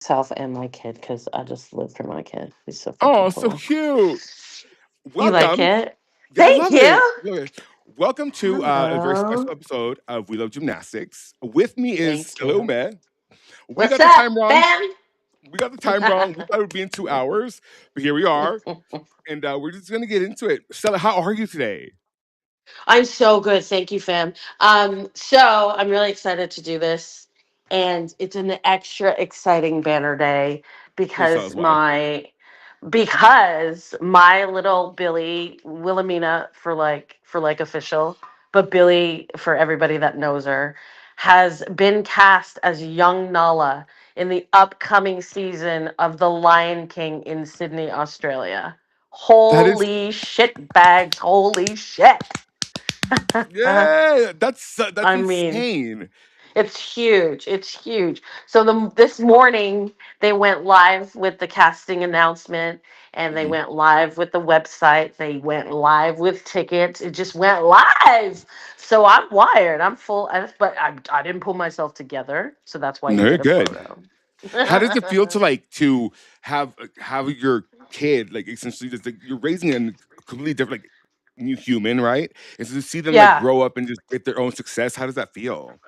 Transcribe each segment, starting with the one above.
myself and my kid because I just live for my kid. He's so fucking Oh, so cool. cute. You like Welcome. it? Yeah, I Thank love it. you. Love it. Welcome to a very special Hello. episode of We Love Gymnastics. With me is Thank Stella you. Umeh. We What's got the up, time wrong. fam? We got the time wrong. We thought it would be in 2 hours, but here we are. And we're just going to get into it. Stella, how are you today? I'm so good. Thank you, fam. So I'm really excited to do this. And it's an extra exciting banner day Please tell us because why. my little Billy Wilhelmina for like official, but Billy for everybody that knows her, has been cast as young Nala in the upcoming season of The Lion King in Sydney, Australia. That is, Holy shit bags, holy shit. yeah, that's I mean, insane. it's huge. It's huge. So this morning they went live with the casting announcement, and they Mhm. went live with the website. They went live with tickets. It just went live. So I'm wired. I'm full. But I didn't pull myself together. So that's why No, you you're get a good. photo. How does it feel to to have your kid like essentially just like you're raising a completely different like new human, right? And so to see them like Yeah. grow up and just get their own success, how does that feel?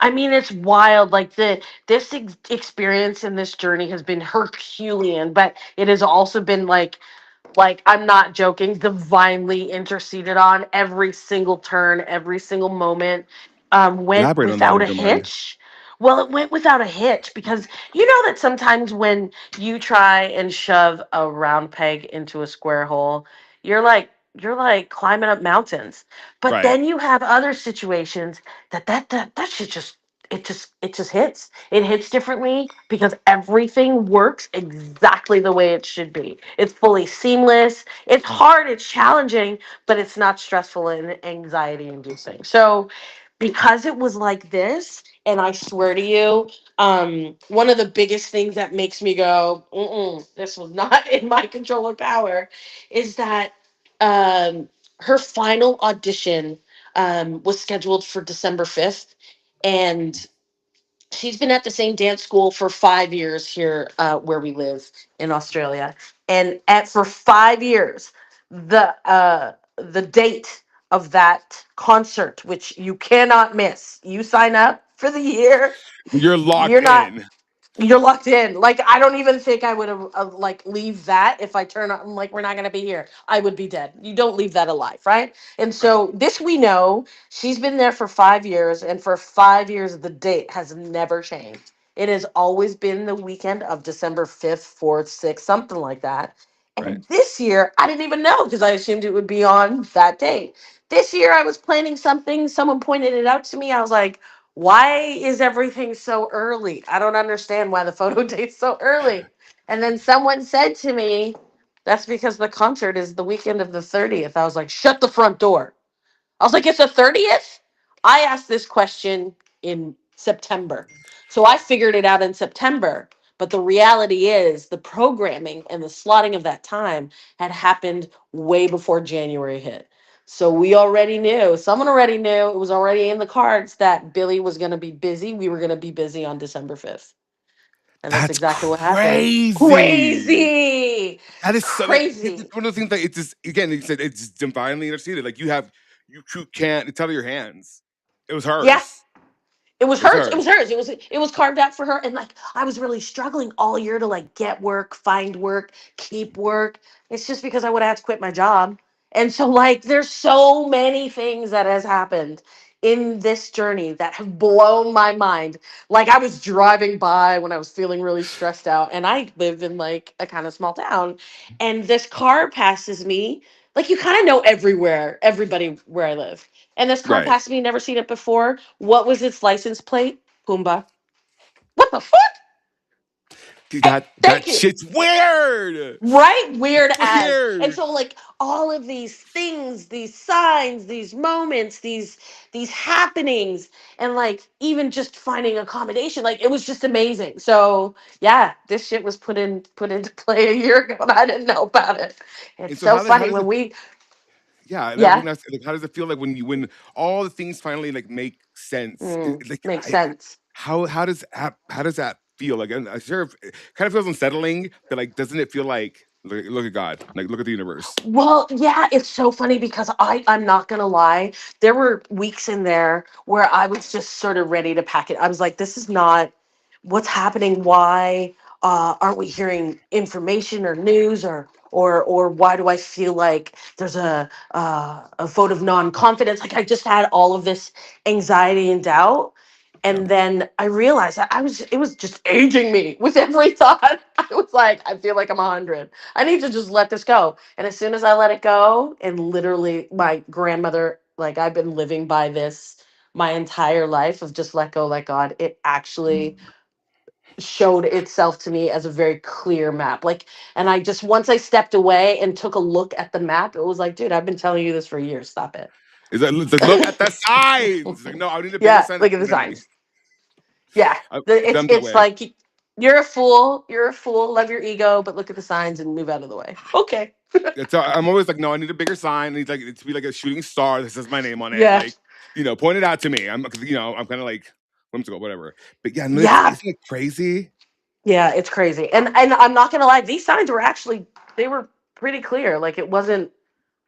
I mean, it's wild. Like this experience and this journey has been Herculean, but it has also been like I'm not joking, divinely interceded on every single turn, every single moment. Went Elaborate on that if without you a don't mind. hitch. Well, it went without a hitch because you know that sometimes when you try and shove a round peg into a square hole, you're like you're like climbing up mountains. But Right. then you have other situations that shit just it just hits. It hits differently because everything works exactly the way it should be. It's fully seamless. It's hard, it's challenging, but it's not stressful and anxiety inducing. So because it was like this, and I swear to you, one of the biggest things that makes me go, this was not in my control or power, is that um, her final audition was scheduled for December 5th. And she's been at the same dance school for 5 years here where we live in Australia. And for 5 years, the date of that concert, which you cannot miss, you sign up for the year, You're locked you're not in. you're locked in. Like I don't even think I would have like leave that if I turn on like we're not gonna be here. I would be dead. You don't leave that alive, right? And Right. so this we know she's been there for 5 years, and for 5 years the date has never changed. It has always been the weekend of December 5th, 4th, 6th, something like that. Right. And this year I didn't even know because I assumed it would be on that date. This year I was planning something. Someone pointed it out to me. I was like, why is everything so early? I don't understand why the photo date's so early. And then someone said to me, that's because the concert is the weekend of the 30th. I was like, shut the front door. I was like, it's the 30th? I asked this question in September. So I figured it out in September. But the reality is, the programming and the slotting of that time had happened way before January hit. So we already knew, someone already knew, it was already in the cards that Billy was going to be busy. We were going to be busy on December 5th. And that's That's exactly what happened. crazy. Crazy. That is so like Crazy. it's one of the things that it's just again, you said it's divinely interceded. Like you can't it's out of your hands. It was Yeah. hers. It was It was hers. It hers. was hers. It was carved out for her. And like I was really struggling all year to like get work, find work, keep work. It's just because I would have had to quit my job. And so like there's so many things that has happened in this journey that have blown my mind. Like I was driving by when I was feeling really stressed out, and I live in like a kind of small town, and this car passes me. Like you kind of know everybody where I live. And this car Right. passed me, never seen it before. What was its license plate? Pumbaa. What the fuck? Dude, Hey, that thank you. shit's weird. Right? Weird as. And Weird. so like all of these things, these signs, these moments, these happenings, and like even just finding accommodation, like it was just amazing. So yeah, this shit was put into play a year ago and I didn't know about it. It's And so so how funny does when it we yeah, that yeah, when like, how does it feel like when all the things finally like make sense? Like makes sense. how does that feel? Like, I'm sure it kind of feels unsettling, but like, doesn't it feel like look at God, like look at the universe? Well, yeah, it's so funny because I'm not gonna lie. There were weeks in there where I was just sort of ready to pack it. I was like, this is not what's happening. Why aren't we hearing information or news or why do I feel like there's a vote of non-confidence? Like I just had all of this anxiety and doubt. Yeah. And then I realized that it was just aging me with every thought. I was like, I feel like I'm 100. I need to just let this go. And as soon as I let it go, and literally my grandmother, like I've been living by this my entire life of just let go, let God, it actually showed itself to me as a very clear map. Like, and I just, once I stepped away and took a look at the map, it was like, dude, I've been telling you this for years. Stop It's like look at the signs. It's like, no, I need a bigger Yeah, sign look at the than me. signs. Yeah. I'm that It's way. like you're a fool. You're a fool. Love your ego, but look at the signs and move out of the way. Okay. I'm always like, no, I need a bigger sign. I need like it to be like a shooting star that says my name on it. Yeah. Like, point it out to me. I'm kind of like whimsical, whatever. But yeah, no, Yeah. isn't it crazy? Yeah, it's crazy. And I'm not gonna lie, these signs were actually they were pretty clear. Like it wasn't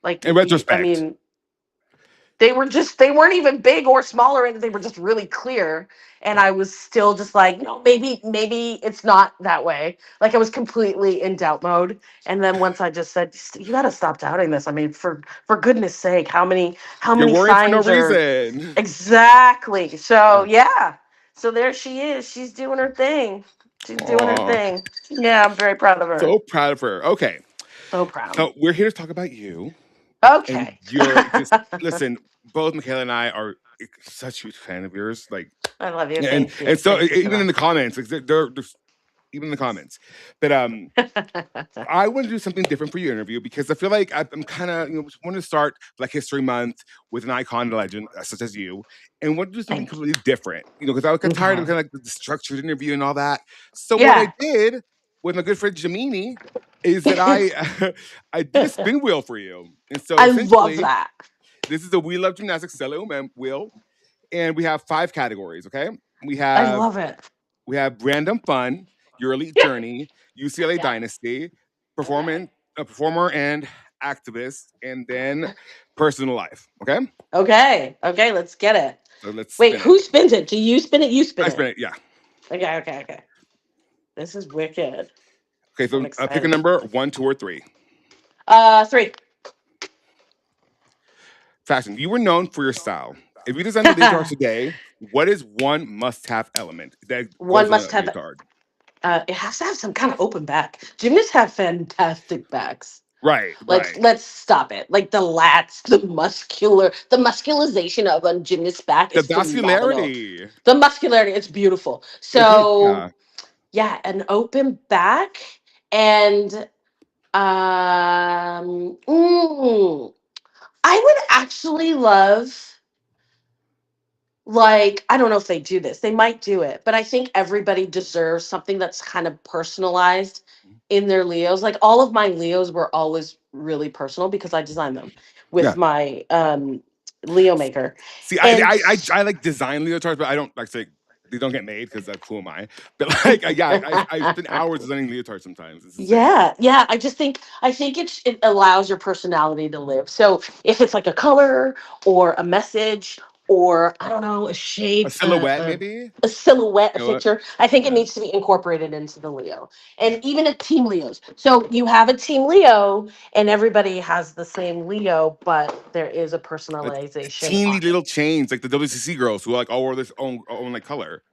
like In I retrospect, mean, they weren't even big or small or anything. They were just really clear. And I was still just like, no, maybe it's not that way. Like I was completely in doubt mode. And then once I just said, you gotta stop doubting this. I mean, for goodness sake, how you're many worrying for no signs are reason. exactly. So Yeah. yeah. So there she is. She's doing her thing. She's doing her Aw, thing. Yeah, I'm very proud of her. so proud of her. Okay, So proud. so we're here to talk about you, and Okay. you're just listen. Both Michaela and I are such huge fan of yours. Like, I love you. and Thank you. and so Thank you so even in much. the comments, like they're even in the comments, but I want to do something different for your interview because I feel like I'm kind of, want to start Black History Month with an icon legend such as you, and want to do something Thank completely different, because I got you. tired of Okay. kind of like the structured interview and all that. So what I Yeah. did with my good friend Jamini is that I I did a spin wheel for you, and so I love essentially that. this is the We Love Gymnastics Stella Umeh wheel, and we have 5 categories. Okay, we I have love it. we have random fun, your elite Yeah. journey, UCLA Yeah. dynasty, Okay. performance, a performer and activist, and then personal life. Okay, Okay. Okay. Let's get it. so let's Wait, spin it. who spins it? Do you spin it? You spin I it. spin it. Yeah. Okay. Okay. Okay. This is wicked. Okay, I'm so pick a excited. number: one, two, or three. Three. Fashion. You were known for your style. If you design the leotard today, what is one must-have element that One goes on must a have. leotard? It has to have some kind of open back. Gymnasts have fantastic backs. Right, right. Let's stop it. Like the lats, the muscularization of a gymnast's back The is phenomenal. vascularity. The muscularity, it's beautiful. It's really, So yeah. yeah, an open back and I would actually love, like, I don't know if they do this. They might do it, but I think everybody deserves something that's kind of personalized in their Leos. Like all of my Leos were always really personal because I designed them with Yeah. my Leo maker. See, And I like design leotards, but I don't like say they don't get made because who am I? But like, yeah, I spend hours designing leotards sometimes. It's insane. yeah, yeah. I think it allows your personality to live. So if it's like a color or a message or I don't know a A shape, silhouette, maybe. a silhouette, a You know what? picture, I think it Yeah, needs to be incorporated into the Leo, and even a team Leos. So you have a team Leo, and everybody has the same Leo, but there is a like personalization teeny on it. little chains, like the WCC girls who like all wore this own like color.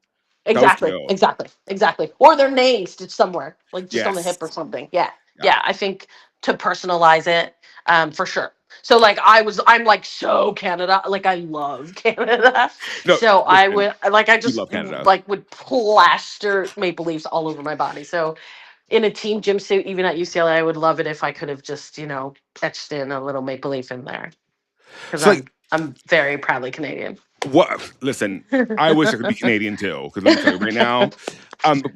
That was Exactly, cute. exactly, exactly. Or their name stitched somewhere, like just on the Yes. hip or something. Yeah, Yeah. yeah. I think to personalize it, for sure. So like I'm like so Canada, like I love Canada. No, So I listen, would like I we just love Canada. like would plaster Maple Leafs all over my body. So in a team gym suit, even at UCLA, I would love it if I could have just etched in a little Maple Leaf in there because So like, I'm very proudly Canadian. what? Listen, I wish I could be Canadian too. Because let me tell you right now.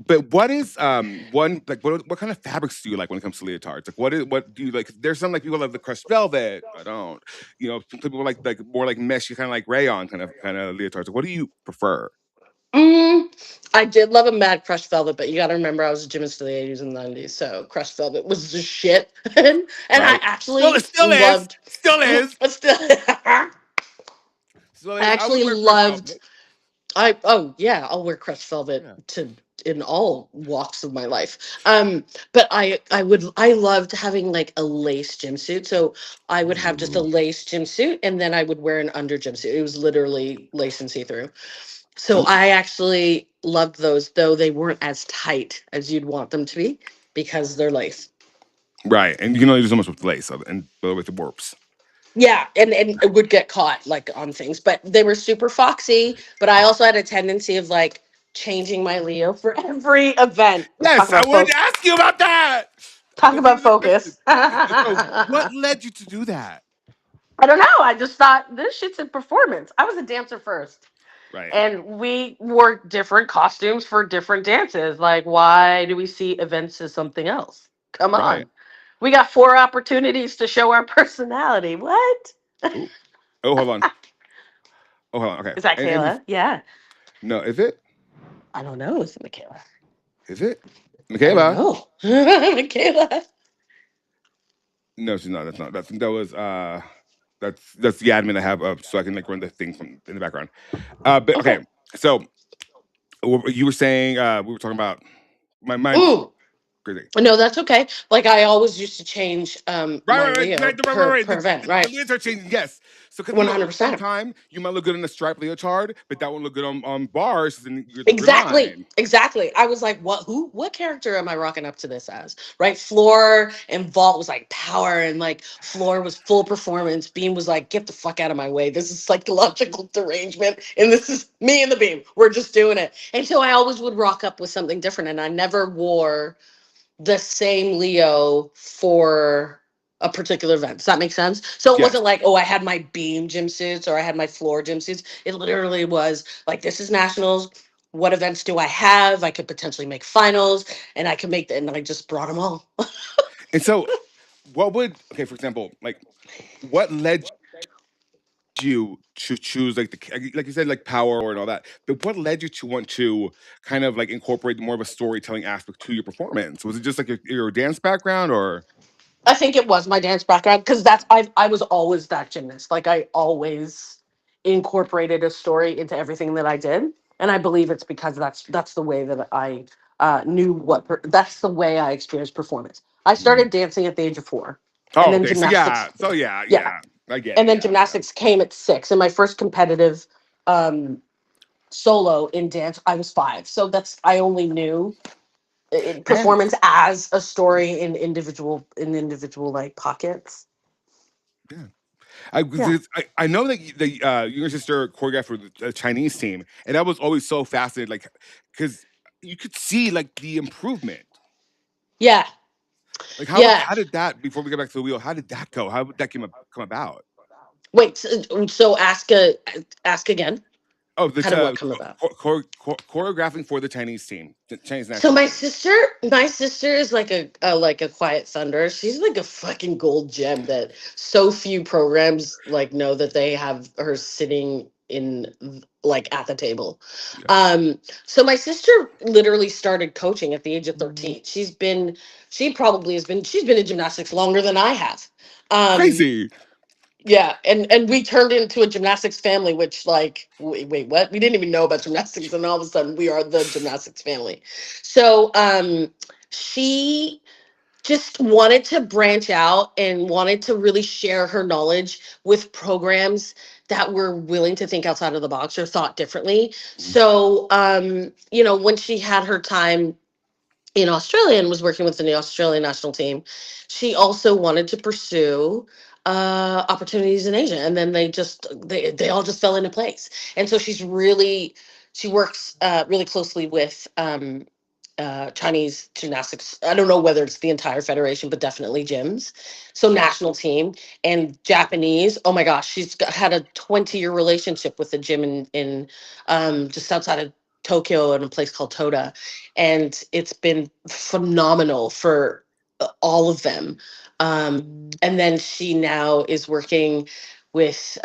But what is one like what kind of fabrics do you like when it comes to leotards? Like what do you like? There's some like people love the crushed velvet. I don't. Some people like more like meshy kind of like rayon kind of leotards. Like, what do you prefer? Mm, I did love a mad crushed velvet, but you got to remember I was a gymnast in the 80s and 90s, so crushed velvet was the shit. And I Right? Still, it actually still is. loved, Still is. still, I Still is. I would actually wear crushed loved. velvet. Oh yeah, I'll wear crushed velvet Yeah. to in all walks of my life. But I loved having like a lace gymsuit. So I would have just a Ooh. lace gymsuit, and then I would wear an under gymsuit. It was literally lace and see through. So Ooh. I actually loved those, though they weren't as tight as you'd want them to be because they're lace. Right, and you can only do so much with lace and with the warps. Yeah, and it would get caught like on things, but they were super foxy. But I also had a tendency of like changing my Leo for every event. Talk Yes, I about wanted to focus. ask you about that. Talk That's about the question. focus. So, what I led you to do that? don't know. I just thought this shit's a performance. I was a dancer first. Right, And we wore different costumes for different dances. Like, why do we see events as something else? Come right. on. We got 4 opportunities to show our personality. What? Ooh. Oh, hold on. Oh, hold on. Okay, Is that and Kayla? Yeah. no, is it? I don't know. Is it Michaela? Is it? I don't Michaela? know. Michaela. No, she's not. That's not. That was that's the admin I have up so I can like run the thing from in the background. But Okay. okay, so you were saying we were talking about my mind's Mm. crazy. No, that's okay. Like I always used to change Right, my right, right, Leo right, right, right, right. per event, The right? leads are changing, yes. So, because 100%. sometime you might look good in a striped leotard, but that won't look good on bars, and you're the grid Exactly. line. Exactly. I was like, what character am I rocking up to this as? Right? Floor and Vault was like power and like Floor was full performance. Beam was like, get the fuck out of my way. This is psychological derangement. And this is me and the Beam. We're just doing it. And so I always would rock up with something different. And I never wore the same Leo for a particular event. Does that make sense? So it Yes. wasn't like, oh, I had my beam gym suits or I had my floor gym suits. It literally was like, this is nationals. What events do I have? I could potentially make finals, and I could make and I just brought them all. And so, what would okay, for example, like what led you to choose like you said like power and all that, but what led you to want to kind of like incorporate more of a storytelling aspect to your performance? Was it just like your dance background or I think it was my dance background because I was always that gymnast. Like I always incorporated a story into everything that I did, and I believe it's because that's the way that I knew that's the way I experienced performance. I Mhm. started dancing at the age of 4, and Oh, then okay. So yeah, gymnastics. Yeah, yeah. I get and it. then Yeah, yeah. gymnastics came at 6, and my first competitive um, solo in dance I was 5. So that's I only knew And performance as a story in individual like pockets. yeah, Yeah. I know that the your sister choreographed for the Chinese team, and I was always so fascinated, like because you could see like the improvement. Yeah. Like Yeah. how did that before we get back to the wheel? How did that go? How did that come about? Wait. So ask again. Oh, How did what come about? choreographing for the Chinese team, the Chinese So national team. my sister is like a quiet thunder. She's like a fucking gold gem that so few programs like know that they have her sitting in like at the table. Yeah, So my sister literally started coaching at the age of 13. She probably she's been in gymnastics longer than I have. Um, crazy. Yeah, and we turned into a gymnastics family, which like wait, what? We didn't even know about gymnastics, and all of a sudden we are the gymnastics family. So she just wanted to branch out and wanted to really share her knowledge with programs that were willing to think outside of the box or thought differently. Mhm. So when she had her time in Australia and was working with the Australian national team, she also wanted to pursue opportunities in Asia. And then they all just fell into place. And so she works really closely with Chinese gymnastics. I don't know whether it's the entire federation, but definitely gyms. So national team and Japanese. Oh my gosh, had a 20-year relationship with a gym in just outside of Tokyo in a place called Toda, and it's been phenomenal for all of them. And then she now is working with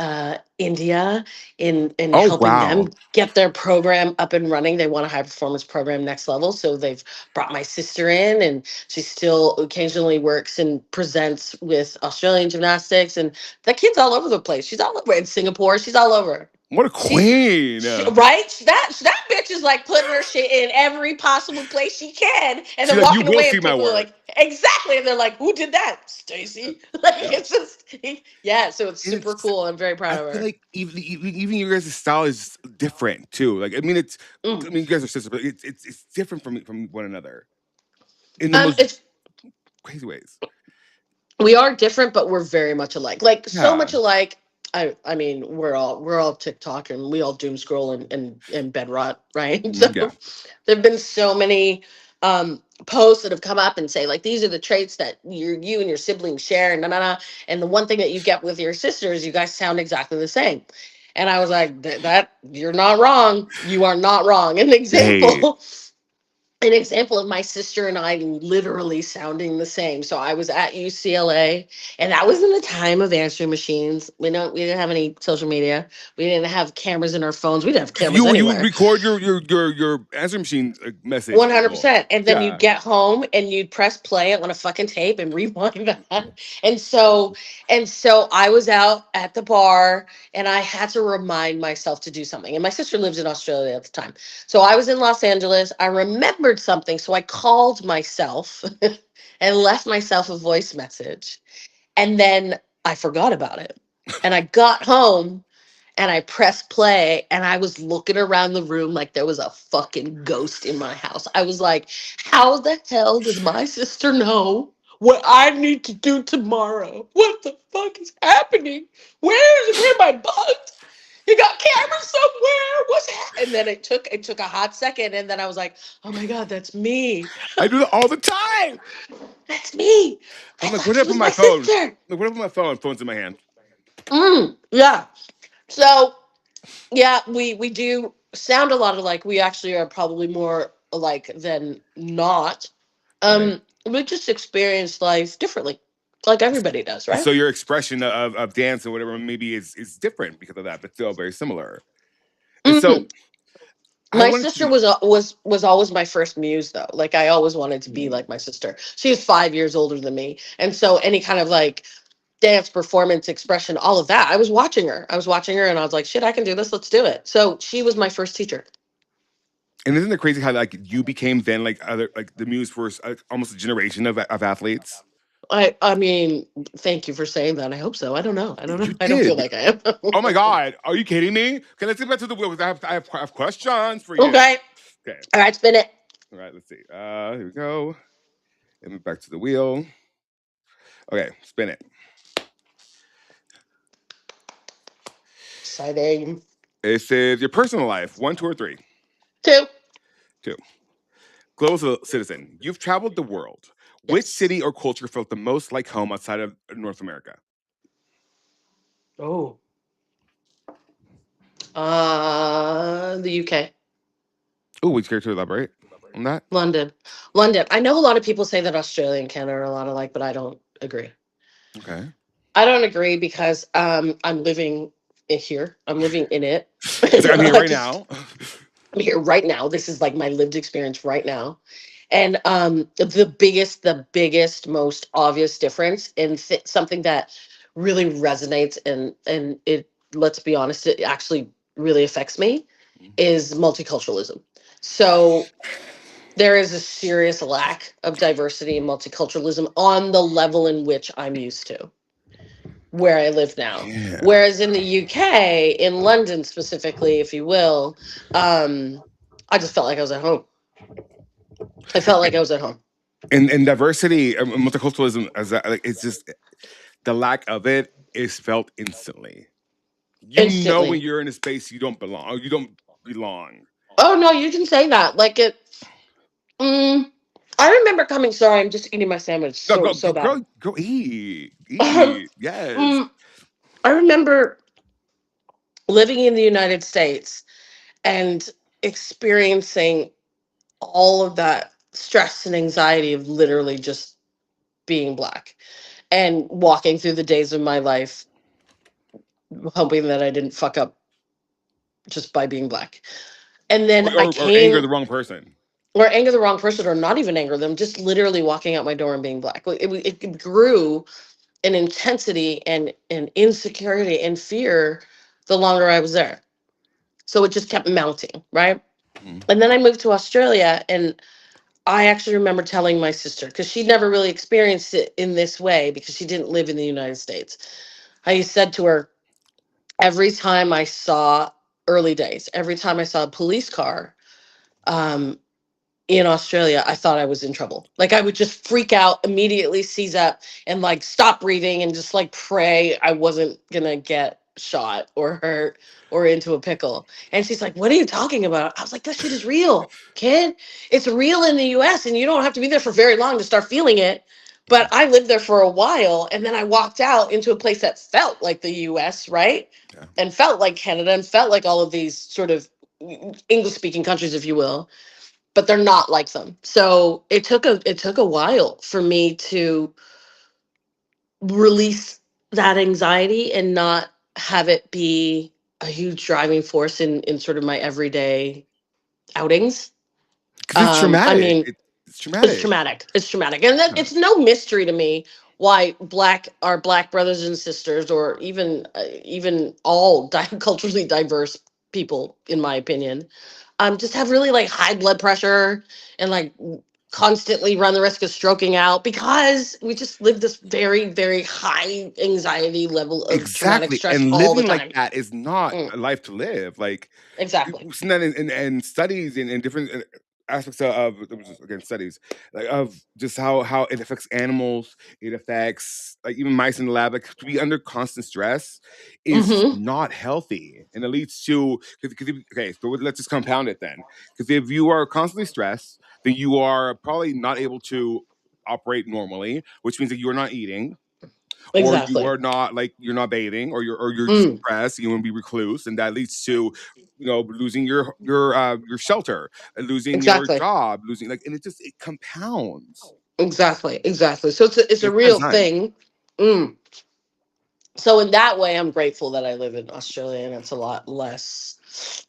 India in Oh helping wow, them get their program up and running. They want a high performance program next level, so they've brought my sister in, and she still occasionally works and presents with Australian gymnastics, and the kid's all over the place. She's all over in Singapore. She's all over. what a She's queen! right. That bitch is like putting her shit in every possible place she can, and She's then like, you walking will away, see and my people are work. like, exactly, and they're like, "Who did that, Stacy?" Like Yeah, it's just, yeah. So it's and super it's. cool. I'm very I proud of feel her. like even your guys' style is different too. Like I mean, it's. Mm. I mean, you guys are sisters, but it's different from one another in the most It's crazy ways. we are different, but we're very much alike. Like so Yeah, much alike. I mean, we're all TikTok and we all doom scroll and bed rot, right? So yeah. there've been so many posts that have come up and say like these are the traits that you and your siblings share and and the one thing that you get with your sisters, you guys sound exactly the same. And I was like, that you're not wrong. You are not wrong. An Hey, example an example of my sister and I literally sounding the same. So I was at UCLA, and that was in the time of answering machines. We didn't have any social media. We didn't have cameras in our phones. We didn't have cameras you would anywhere. record your answering machine message to people. 100%. And then Yeah, you'd get home and you'd press play on a fucking tape and rewind that. And so I was out at the bar and I had to remind myself to do something. And my sister lives in Australia at the time. So I was in Los Angeles. I remembered something. So I called myself and left myself a voice message. And then I forgot about it. And I got home and I pressed play and I was looking around the room like there was a fucking ghost in my house. I was like, how the hell does my sister know what I need to do tomorrow? What the fuck is happening? Where my bugs? You got cameras somewhere? And then it took a hot second and then I was like, oh my god, that's me. I do that all the time. That's me. I I'm like, thought what she up on was my my phone? sister. Like, what up on my phone? Phone's in my hand. Yeah. So yeah, we do sound a lot alike. We actually are probably more alike than not. Right. We just experience life differently, like everybody does, right? So your expression of dance or whatever maybe is different because of that, but still very similar. And hmm so I My wanted sister to. was always my first muse, though. Like I always wanted to be Mm. like my sister. She was 5 years older than me, and so any kind of like dance, performance, expression, all of that, I was watching her. I was watching her, and I was like, "Shit, I can do this. Let's do it." So she was my first teacher. And isn't it crazy how like you became then like other like the muse for almost a generation of athletes? I mean, thank you for saying that. I hope so. I don't know. I don't know. You I don't feel did. like I am. Oh my god, are you kidding me? Okay, let's get back to the wheel. I have questions for you. Okay. Okay, All right, spin it. all right, let's see. Here we go. And back to the wheel. Okay, spin it. Exciting. It says your personal life, one, two, or three. Two. Two. Global citizen, you've traveled the world. Which Yes. city or culture felt the most like home outside of North America? Oh. The UK. Oh, would you care to elaborate on that? London. London. I know a lot of people say that Australia and Canada are a lot alike, but I don't agree. Okay. I don't agree because I'm living here. I'm living in it. It's like I'm here I right just now. I'm here right now. This is like my lived experience right now. And the biggest, most obvious difference and something that really resonates and it, let's be honest, it actually really affects me is multiculturalism. So there is a serious lack of diversity and multiculturalism on the level in which I'm used to where I live now. Yeah. Whereas in the UK, in London specifically, if you will, I just felt like I was at home. I felt like I was at home And diversity, multiculturalism, as that, like, it's just the lack of it is felt instantly. You know when instantly. you're in a space you don't belong, or you don't belong. Oh no, you can say that. Like it. Mm, I remember coming. Sorry, I'm just eating my sandwich. No, So bad. go eat, Um, eat. Yes. mm, I remember living in the United States and experiencing all of that stress and anxiety of literally just being black and walking through the days of my life hoping that I didn't fuck up just by being black. And then I or anger came, the wrong person. or anger the wrong person, or not even anger them, just literally walking out my door and being black. Like, it grew in intensity and insecurity and fear the longer I was there. So it just kept mounting, right? Mhm. And then I moved to Australia, and I actually remember telling my sister, because she'd never really experienced it in this way because she didn't live in the United States. I said to her, every time I saw, early days, every time I saw a police car, um, in Australia, I thought I was in trouble. Like I would just freak out, immediately seize up, and like stop breathing and just like pray I wasn't gonna get shot or hurt or into a pickle. And she's like, "What are you talking about?" I was like, "That shit is real, kid. It's real in the US, and you don't have to be there for very long to start feeling it." But I lived there for a while, and then I walked out into a place that felt like the US, right? Yeah. And felt like Canada and felt like all of these sort of English speaking countries, if you will, but they're not like them. So it took a while for me to release that anxiety and not have it be a huge driving force in sort of my everyday outings. Because it's I traumatic. mean, It's it's traumatic. traumatic. It's traumatic, and that Yeah. it's no mystery to me why our black brothers and sisters, or even all culturally diverse people, in my opinion, just have really like high blood pressure and like constantly run the risk of stroking out because we just live this very, very high anxiety level of traumatic Exactly. stress And all the living like time. that is not Mm, a life to live. Like exactly. we've seen that in studies in different aspects again studies like of just how it affects animals. It affects like even mice in the lab. Like to be under constant stress is Mm-hmm. not healthy, and it leads to okay. So let's just compound it then, because if you are constantly stressed, then you are probably not able to operate normally, which means that you are not eating, or you Exactly. are not like you're not bathing, or you're Mm, depressed, you want to be recluse, and that leads to losing your shelter, losing your exactly. job, losing like, and it compounds. Exactly. Exactly. So it's a It's real enzyme. thing. Mm. So in that way, I'm grateful that I live in Australia, and it's a lot less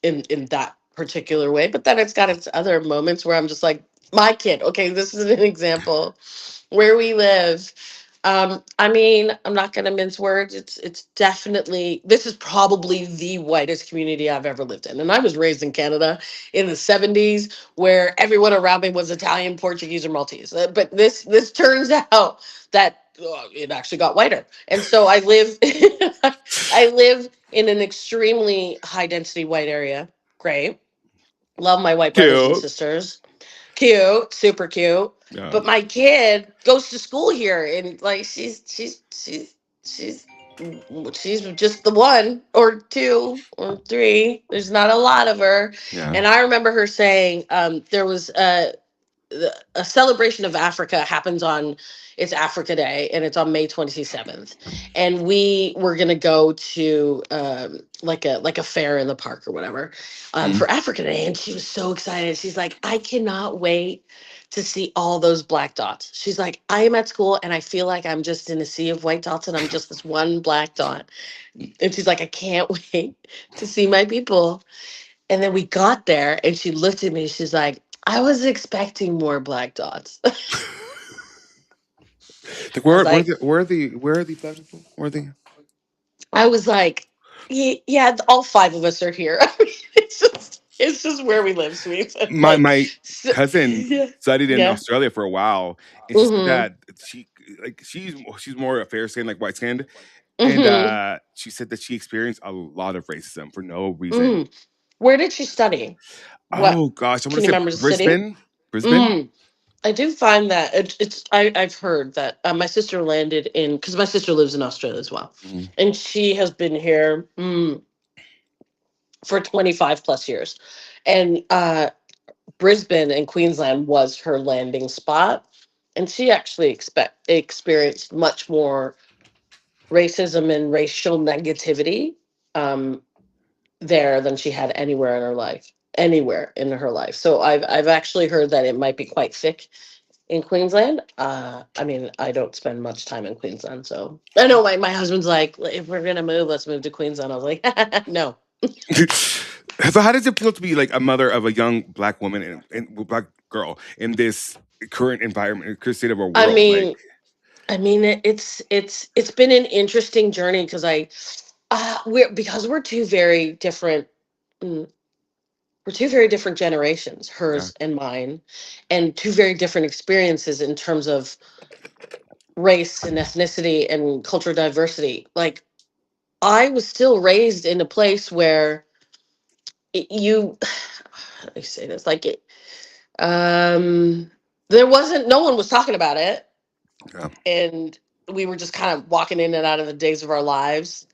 in that particular way. But then it's got its other moments where I'm just like, my kid. Okay, this is an example where we live. I mean, I'm not going to mince words. It's definitely, this is probably the whitest community I've ever lived in, and I was raised in Canada in the '70s, where everyone around me was Italian, Portuguese, or Maltese. But this turns out that it actually got whiter, and so I live I live in an extremely high density white area. Great, love my white brothers and Cute. sisters, cute, super cute. Yeah. But my kid goes to school here, and like she's she's just the one or two or three. There's not a lot of her. Yeah. And I remember her saying, there was a celebration of Africa happens on, it's Africa Day, and it's on May 27th. And we were gonna go to like a fair in the park or whatever, Mm. for Africa Day. And she was so excited. She's like, I cannot wait to see all those black dots. She's like, I am at school and I feel like I'm just in a sea of white dots and I'm just this one black dot. And she's like, I can't wait to see my people. And then we got there and she looked at me. She's like, I was expecting more black dots. Like I was like, where are the black people? Where are they? I was like, yeah, all five of us are here." I mean, it's just where we live, sweet. Like, My so, cousin yeah, studied in yeah. Australia for a while, and she said Mm-hmm. that she's more fair skinned, like white skinned, and Mm-hmm. she said that she experienced a lot of racism for no reason. Mm. Where did she study? What, Oh gosh, I want can to you say remember the city? Brisbane. Brisbane. Mm. I do find that I've heard that my sister landed in, because my sister lives in Australia as well, Mm. and she has been here for 25 plus years, and Brisbane in Queensland was her landing spot, and she actually experienced much more racism and racial negativity, um, there than she had anywhere in her life. Anywhere in her life. So I've actually heard that it might be quite thick in Queensland. I mean, I don't spend much time in Queensland, so I know my husband's like, if we're gonna move, let's move to Queensland. I was like, no. So how does it feel to be like a mother of a young black woman and black girl in this current environment, current state of our I world? Like, mean, it's been an interesting journey because we're two very different. mm, We're two very different generations, yeah, hers and mine, and two very different experiences in terms of race and ethnicity and cultural diversity. Like, I was still raised in a place where you, how do I say this? Like, there wasn't, no one was talking about it. yeah, And we were just kind of walking in and out of the days of our lives.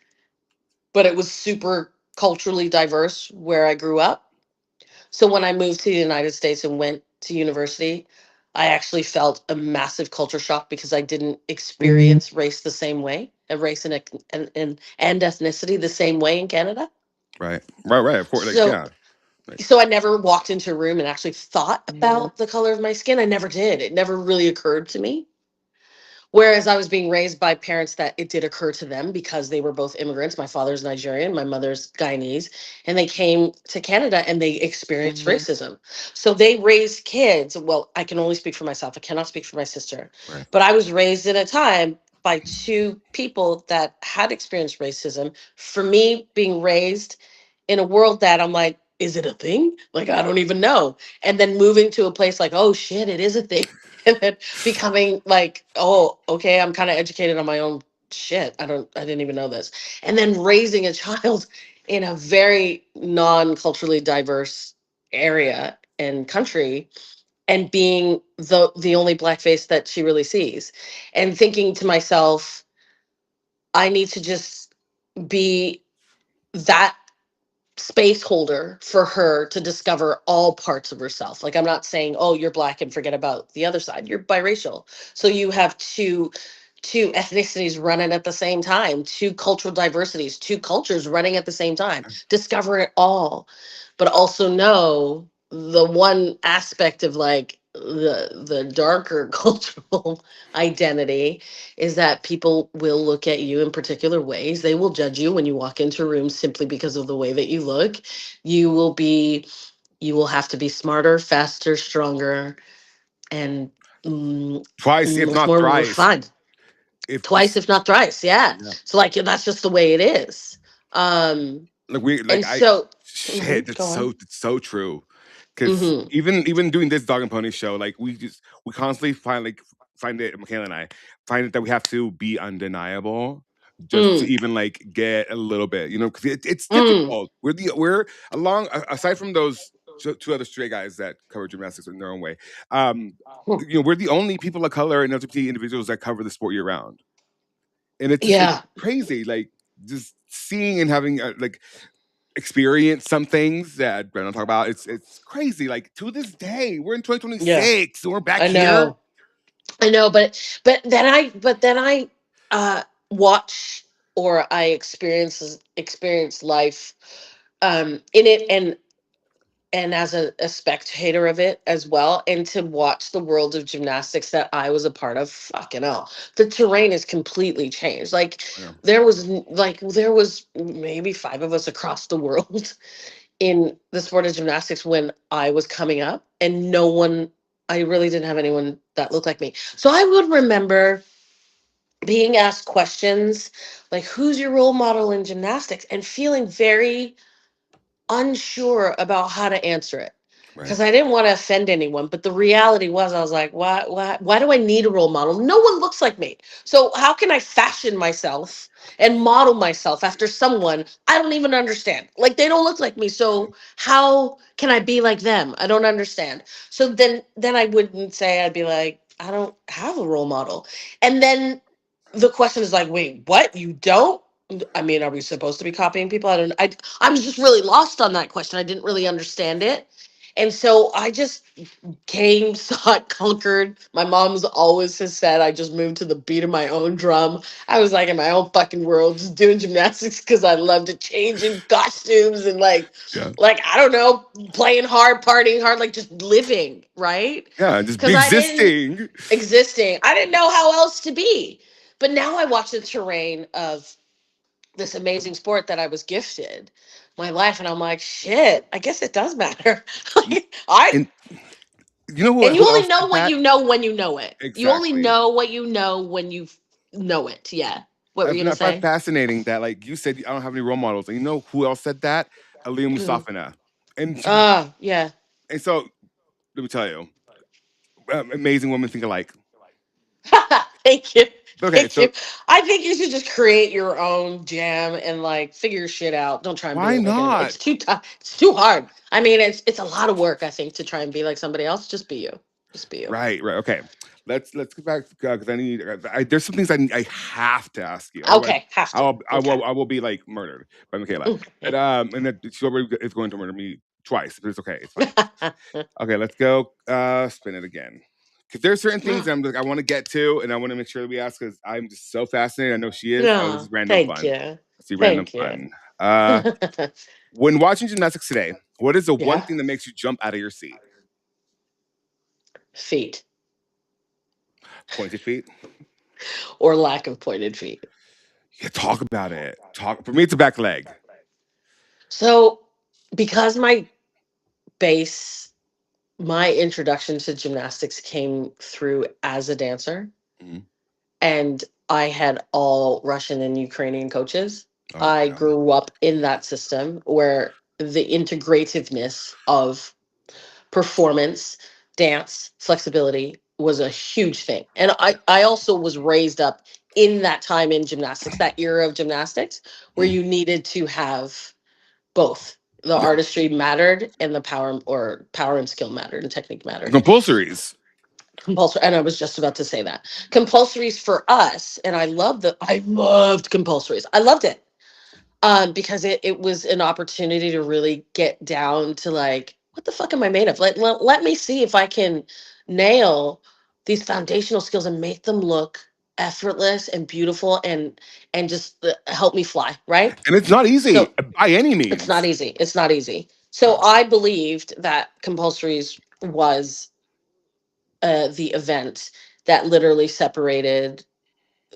But it was super culturally diverse where I grew up. So when I moved to the United States and went to university, I actually felt a massive culture shock because I didn't experience race the same way, race and ethnicity the same way in Canada. right, right, right. Of course, like So yeah, like so I never walked into a room and actually thought about the color of my skin. I never did. It never really occurred to me. Whereas I was being raised by parents that it did occur to them because they were both immigrants. My father's Nigerian, my mother's Guyanese, and they came to Canada and they experienced racism. So they raised kids. Well, I can only speak for myself. I cannot speak for my sister. right. But I was raised in a time by two people that had experienced racism. For me, being raised in a world that I'm like, is it a thing? Like, I don't even know. And then moving to a place like, oh shit, it is a thing. And then becoming like, oh, okay, I'm kind of educated on my own shit. I didn't even know this. And then raising a child in a very non-culturally diverse area and country and being the only black face that she really sees and thinking to myself, I need to just be that space holder for her to discover all parts of herself. Like, I'm not saying, oh, you're black and forget about the other side. You're biracial. So you have two ethnicities running at the same time, two cultural diversities, two cultures running at the same time. Discover it all, but also know the one aspect of like the darker cultural identity is that people will look at you in particular ways. They will judge you when you walk into rooms simply because of the way that you look. You will be, you will have to be smarter, faster, stronger, and Twice, if much not more thrice, refined. if Twice, if not thrice. Yeah. yeah. So like that's just the way it is. Um, Like we and like I so shit, go on. it's so true. Because Hmm. even doing this dog and pony show, like we constantly find it, Michaela and I find it that we have to be undeniable just to Mm, even like get a little bit, because it's mm, difficult. We're along aside from those two other straight guys that cover gymnastics in their own way. Um, mm. we're the only people of color and LGBT individuals that cover the sport year round, and it's Yeah. crazy. Like just seeing and having like experience some things that Brennan talk about. It's crazy. Like to this day, we're in Yeah. 2026 and we're back I here. know. I know, but then I uh watch or I experience life in it and as a spectator of it as well, and to watch the world of gymnastics that I was a part of, fucking hell, the terrain is completely changed. Like Yeah, there was maybe five of us across the world in the sport of gymnastics when I was coming up, and no one, I really didn't have anyone that looked like me. So I would remember being asked questions like, who's your role model in gymnastics? And feeling very unsure about how to answer it right. because I didn't want to offend anyone. But the reality was, I was like, why do I need a role model? No one looks like me. So how can I fashion myself and model myself after someone I don't even understand? Like, they don't look like me. So how can I be like them? I don't understand. So then I wouldn't say, I'd be like, I don't have a role model. And then the question is like, wait, what? You don't? I mean, are we supposed to be copying people? I don't. I was just really lost on that question. I didn't really understand it. And so I just came, saw it, conquered. My mom's always has said I just moved to the beat of my own drum. I was like in my own fucking world, just doing gymnastics because I love to change in costumes and Yeah. like I don't know, playing hard, partying hard, like just living, right? Yeah, just be Because I didn't existing. existing. I didn't know how else to be. But now I watch the terrain of this amazing sport that I was gifted my life, and I'm like, shit, I guess it does matter. Like, I And you know and you who only else know said what that? you know when you know it. You only Exactly. know what you know when you know it. Yeah. What were you gonna I find say? fascinating that, like you said, I don't have any role models, and you know who else said that? Aliyah Mm. Musafina. And Yeah. so let me tell you, amazing women think alike. Thank you. Okay, Thank you. so I think you should just create your own jam and like figure your shit out. Don't try and be why like an. not? It's too tough. It's too hard. I mean, it's a lot of work. I think to try and be like somebody else. Just be you. Just be you. Right, right. Okay, let's get back because I need. There's some things I have to ask you. Otherwise, Okay. Have to. Okay. I will be like murdered by Michaela. Okay. And that she already is going to murder me twice, but it's okay. It's fine. Okay, let's go. Spin it again. Because there's certain things that I'm like I want to get to, and I want to make sure that we ask because I'm just so fascinated. I know she is. So this is No. random Thank fun. you. Let's see, random Thank you. fun. When watching gymnastics today, what is the one Yeah. thing that makes you jump out of your seat? Feet Pointed feet. or lack of pointed feet. Yeah, talk about it. Talk for me. It's a back leg. So, because base, my introduction to gymnastics came through as a dancer, Mhm. and I had all Russian and Ukrainian coaches. Oh I yeah. grew up in that system where the integrativeness of performance, dance, flexibility was a huge thing. And Yeah. I also was raised up in that time in gymnastics, that era of gymnastics, where Mm. you needed to have both. The Yeah. artistry mattered and the power and skill mattered and technique mattered. Compulsories. Compulsory, and I was just about to say that. Compulsories for us, and I loved compulsories. I loved it because it was an opportunity to really get down to like, what the fuck am I made of? Let me see if I can nail these foundational skills and make them look effortless and beautiful and just help me fly, right? And it's not easy So by any it's not means. easy. It's not easy. So No. I believed that compulsories was the event that literally separated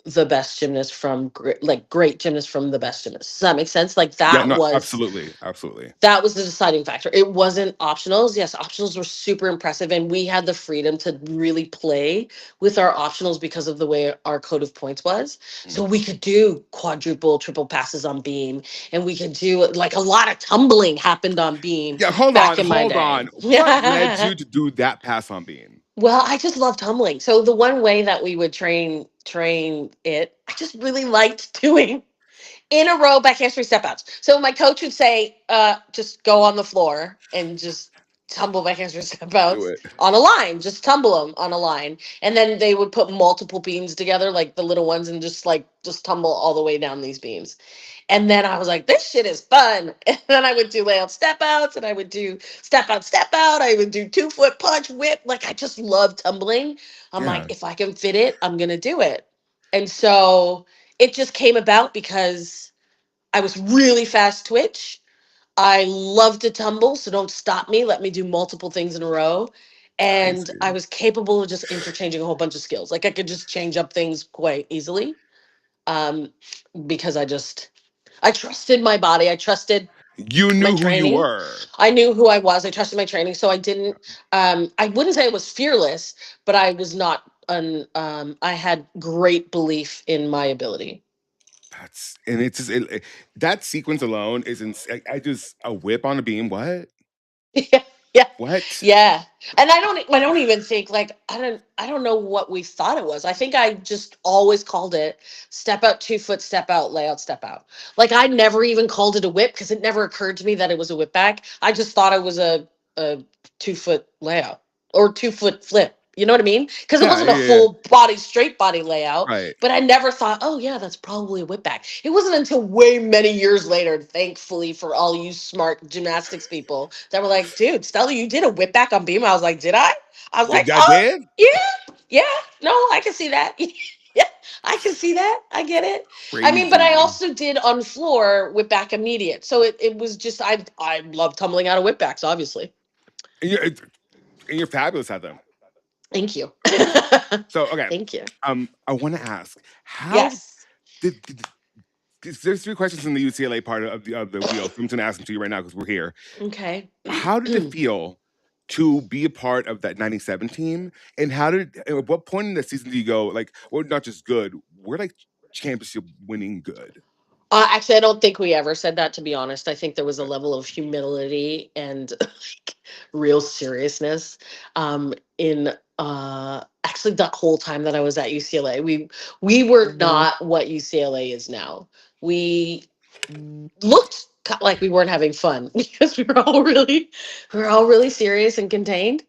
the best gymnast from like great gymnast from the best gymnast. Does that make sense? Like Yeah, no, absolutely. Absolutely. that was the deciding factor. It wasn't optionals. Yes, optionals were super impressive, and we had the freedom to really play with our optionals because of the way our code of points was. So Mm. we could do quadruple, triple passes on beam, and we could do like a lot of tumbling happened on beam Yeah, hold back on, in my hold day. on. What led you to do that pass on beam? Well, I just love tumbling. So the one way that we would train it, I just really liked doing in a row back handspring step outs. So my coach would say, just go on the floor and just tumble back handspring step Do outs it. on a line. Just tumble them on a line. And then they would put multiple beams together, like the little ones, and just tumble all the way down these beams. And then I was like, this shit is fun. And then I would do layout step outs and I would do step out. I would do 2 foot punch, whip. Like I just love tumbling. I'm like, Yeah. if I can fit it, I'm going to do it. And so it just came about because I was really fast twitch. I love to tumble, so don't stop me. Let me do multiple things in a row. I And I see. was capable of just interchanging a whole bunch of skills. Like I could just change up things quite easily. Um, because I trusted my body. I trusted You my knew who you training. were. I knew who I was. I trusted my training. So I didn't I wouldn't say I was fearless, but I was not I had great belief in my ability. That's and it's just that sequence alone is I just a whip on a beam. What? Yeah, yeah, What? yeah. And I don't even think like I don't know what we thought it was. I think I just always called it step out, 2 foot step out, layout step out. Like I never even called it a whip because it never occurred to me that it was a whip back. I just thought it was a 2 foot layout or 2 foot flip. You know what I mean? Because it Yeah, wasn't a yeah, yeah. full body, straight body layout. Right. But I never thought, oh yeah, that's probably a whip back. It wasn't until way many years later, thankfully for all you smart gymnastics people, that were like, dude, Stella, you did a whip back on beam. I was like, did I? I was like, I oh did. yeah, yeah. No, I can see that. Yeah, I can see that. I get it. I mean, but I Crazy. also did on floor whip back immediate. So it was just I love tumbling out of whip backs, obviously. And you're fabulous at them. Thank you. So okay, Thank you. I want to ask how Yes. did 'cause there's three questions in the UCLA part of the wheel. So I'm just gonna ask them to you right now because we're here. Okay. How did it feel to be a part of that '97 team? And at what point in the season do you go like, we're not just good, we're like championship winning good? Actually, I don't think we ever said that, to be honest. I think there was a level of humility and like real seriousness in actually that whole time that I was at UCLA. We were not what UCLA is now. We looked like we weren't having fun because we were all really serious and contained.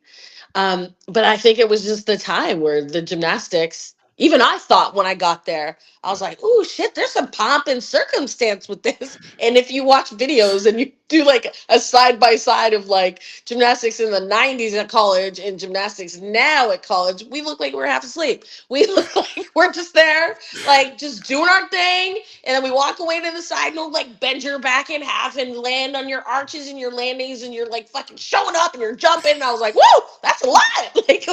But I think it was just the time where the gymnastics, even I thought when I got there, I was like, "Ooh, shit! There's some pomp and circumstance with this." And if you watch videos and you do like a side by side of like gymnastics in the '90s at college and gymnastics now at college, we look like we're half asleep. We look like we're just there, like just doing our thing, and then we walk away to the side and we'll like bend your back in half and land on your arches and your landings, and you're like fucking showing up and you're jumping. And I was like, "Whoa, that's a lot!" Like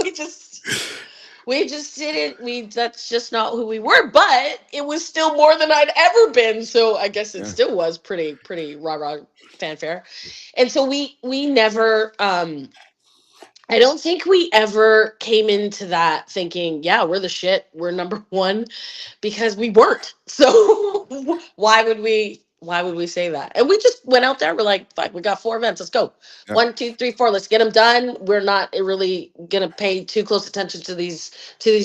we just didn't we that's just not who we were, but it was still more than I'd ever been, so I guess it Yeah. still was pretty rah fanfare. And so we never I don't think we ever came into that thinking, yeah, we're the shit, we're number one, because we weren't. So why would we say that? And we just went out there, we're like, fuck, we got 4 events, let's go. Yeah. 1, 2, 3, 4, let's get them done. We're not really gonna pay too close attention to these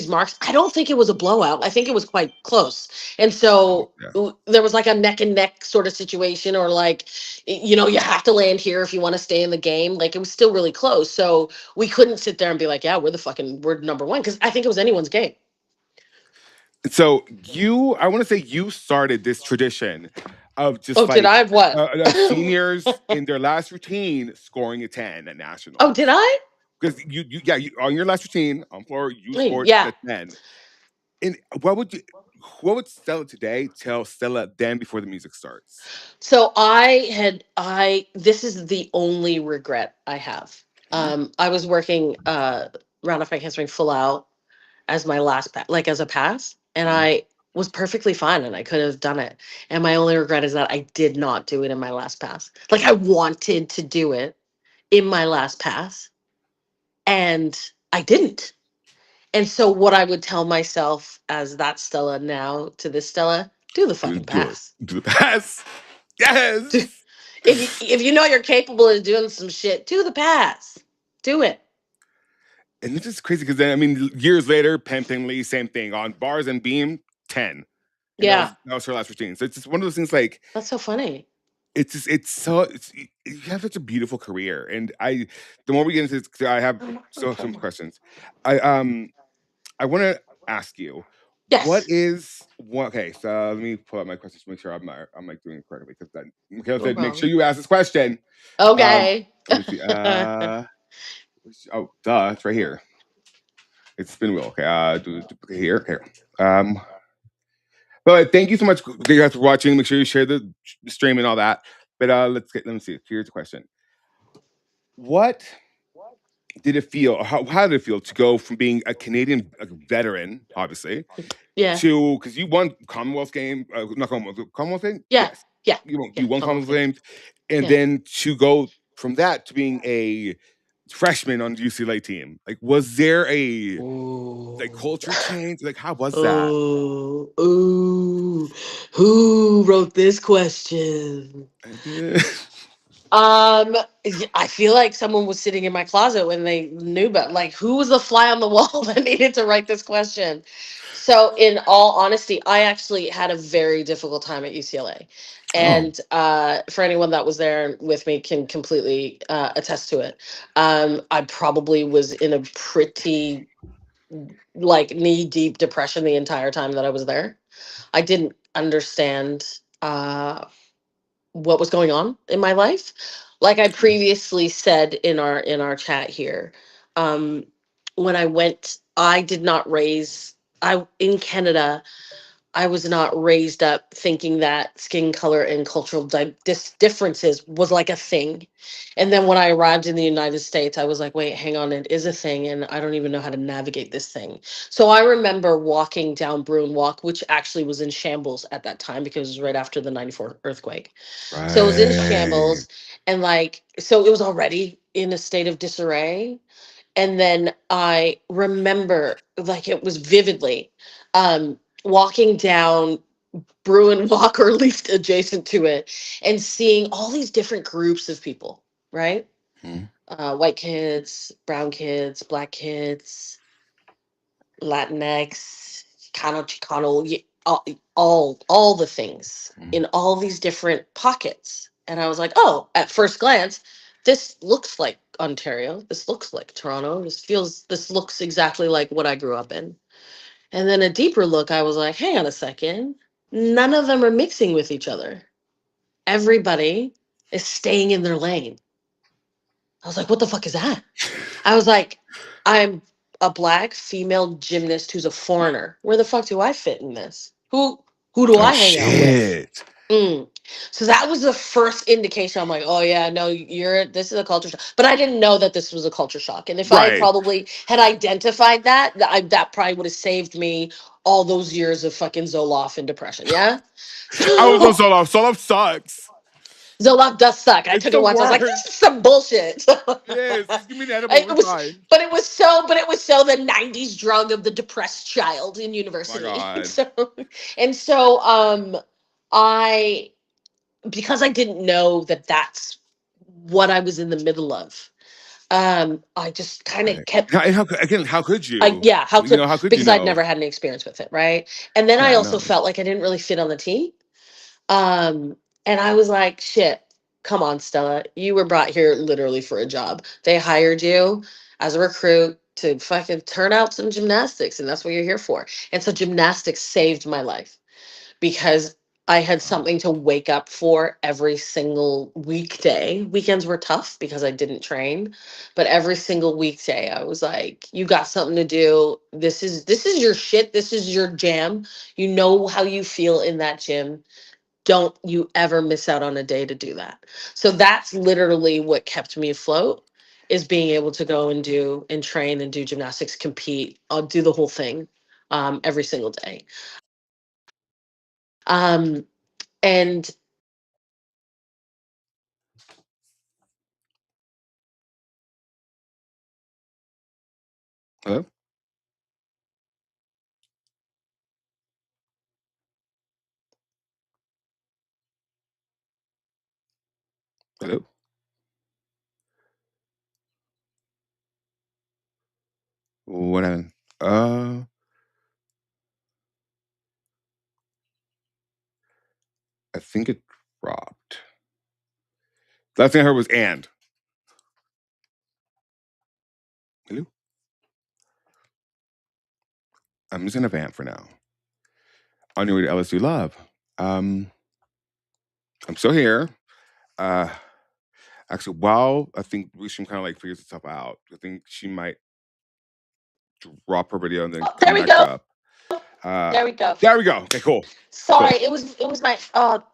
marks. I don't think it was a blowout. I think it was quite close. And so Yeah. there was like a neck and neck sort of situation, or like, you know, you have to land here if you want to stay in the game. Like it was still really close. So we couldn't sit there and be like, yeah, we're number one, because I think it was anyone's game. So I want to say you started this tradition of Oh, just did like I? What? seniors in their last routine scoring a 10 at Oh, did nationals. I? Because you on your last routine on floor, you scored Yeah. the 10. And what would Stella today tell Stella then before the music starts? So I this is the only regret I have. Mhm. I was working round off my hamstring full out as my last like as a pass, and Mhm. I was perfectly fine and I could have done it. And my only regret is that I did not do it in my last pass. Like I wanted to do it in my last pass and I didn't. And so what I would tell myself as that Stella now to this Stella, do the fucking Do it. pass. Do the pass. Yes. If you know you're capable of doing some shit, do the pass. Do it. And it's just crazy because then, I mean, years later, Penn Pinley, same thing on bars and beam, 10. And Yeah. that was her last routine. So it's just one of those things like, That's so funny. you have such a beautiful career. And the more we get into this, 'cause I have some questions. I, um, I want to ask you, Yes. okay, so let me pull out my questions to make sure I'm like doing it correctly because then Mikhail No said, make sure problem. you ask this question. Um, Okay. let me see. Oh, duh, it's right here. It's spin wheel. Okay, here. Okay. Um, but thank you so much, guys, for watching. Make sure you share the stream and all that. But let me see. Here's the question: What did it feel? How did it feel to go from being a Canadian veteran, obviously, Yeah. to because you won Commonwealth game, not Commonwealth game? Yeah. Yes, Yeah. you Yeah. won Almost Commonwealth games. games, and Yeah. then to go from that to being a freshman on the UCLA team. Like, was there a like Ooh. culture change? Like, how was that? Oh. Ooh. Who wrote this question? I did. I feel like someone was sitting in my closet when they knew, but like, who was the fly on the wall that needed to write this question? So, in all honesty, I actually had a very difficult time at UCLA, Oh, and for anyone that was there with me can completely attest to it. I probably was in a pretty like knee deep depression the entire time that I was there. I didn't understand. What was going on in my life. Like I previously said in our chat here, um, when I went, I did not raise. I in Canada, I was not raised up thinking that skin color and cultural differences was like a thing. And then when I arrived in the United States, I was like, wait, hang on, it is a thing. And I don't even know how to navigate this thing. So I remember walking down Bruin Walk, which actually was in shambles at that time because it was right after the 94 earthquake. So it was in right. shambles. And like, so it was already in a state of disarray. And then I remember, like, it was vividly walking down Bruin Walk, or at least adjacent to it, and seeing all these different groups of people, right? Mhm. White kids, brown kids, black kids, Latinx, Chicano, all the things Mhm. in all these different pockets. And I was like, oh, at first glance, this looks like Ontario. This looks like Toronto. This looks exactly like what I grew up in. And then a deeper look, I was like, hang on a second. None of them are mixing with each other. Everybody is staying in their lane. I was like, what the fuck is that? I was like, I'm a black female gymnast who's a foreigner. Where the fuck do I fit in this? Who do Oh I hang out with? shit. Mm. So that was the first indication. I'm like, oh yeah, no, this is a culture shock. But I didn't know that this was a culture shock. And if I Right. probably had identified that, that probably would have saved me all those years of fucking Zoloft and depression. Yeah. I was on So Zoloft. Zoloft sucks. Zoloft does suck. I It's took the it once. I was like, this worst. is some bullshit. Yes, just give me an edible. It We're was, fine. but it was so the '90s drug of the depressed child in My university. God. And so, I because I didn't know that that's what I was in the middle of. I just kind of Right. kept, And again, how could you? yeah, how You could, know, how could you because I'd know? never had any experience with it, right? And then I Yeah, also no. felt like I didn't really fit on the team. And I was like, shit, come on, Stella. You were brought here literally for a job. They hired you as a recruit to fucking turn out some gymnastics, and that's what you're here for. And so gymnastics saved my life because I had Wow. something to wake up for every single weekday. Weekends were tough because I didn't train, but every single weekday I was like, you got something to do. This is your shit. This is your jam. You know how you feel in that gym. Don't you ever miss out on a day to do that. So that's literally what kept me afloat, is being able to go and do and train and do gymnastics, compete. I'll do the whole thing every single day. Um, and Hello? Hello? What happened? Uh, I think it dropped. Last thing I heard was and. Hello? I'm just gonna vamp for now. On your way to LSU Love. Um, I'm still here. Uh, actually, while I think Resham kind of like figures itself out, I think she might drop her video and then oh, there come we back go. up. Uh, There we go. there we go. Okay, cool. Sorry, Cool. it was my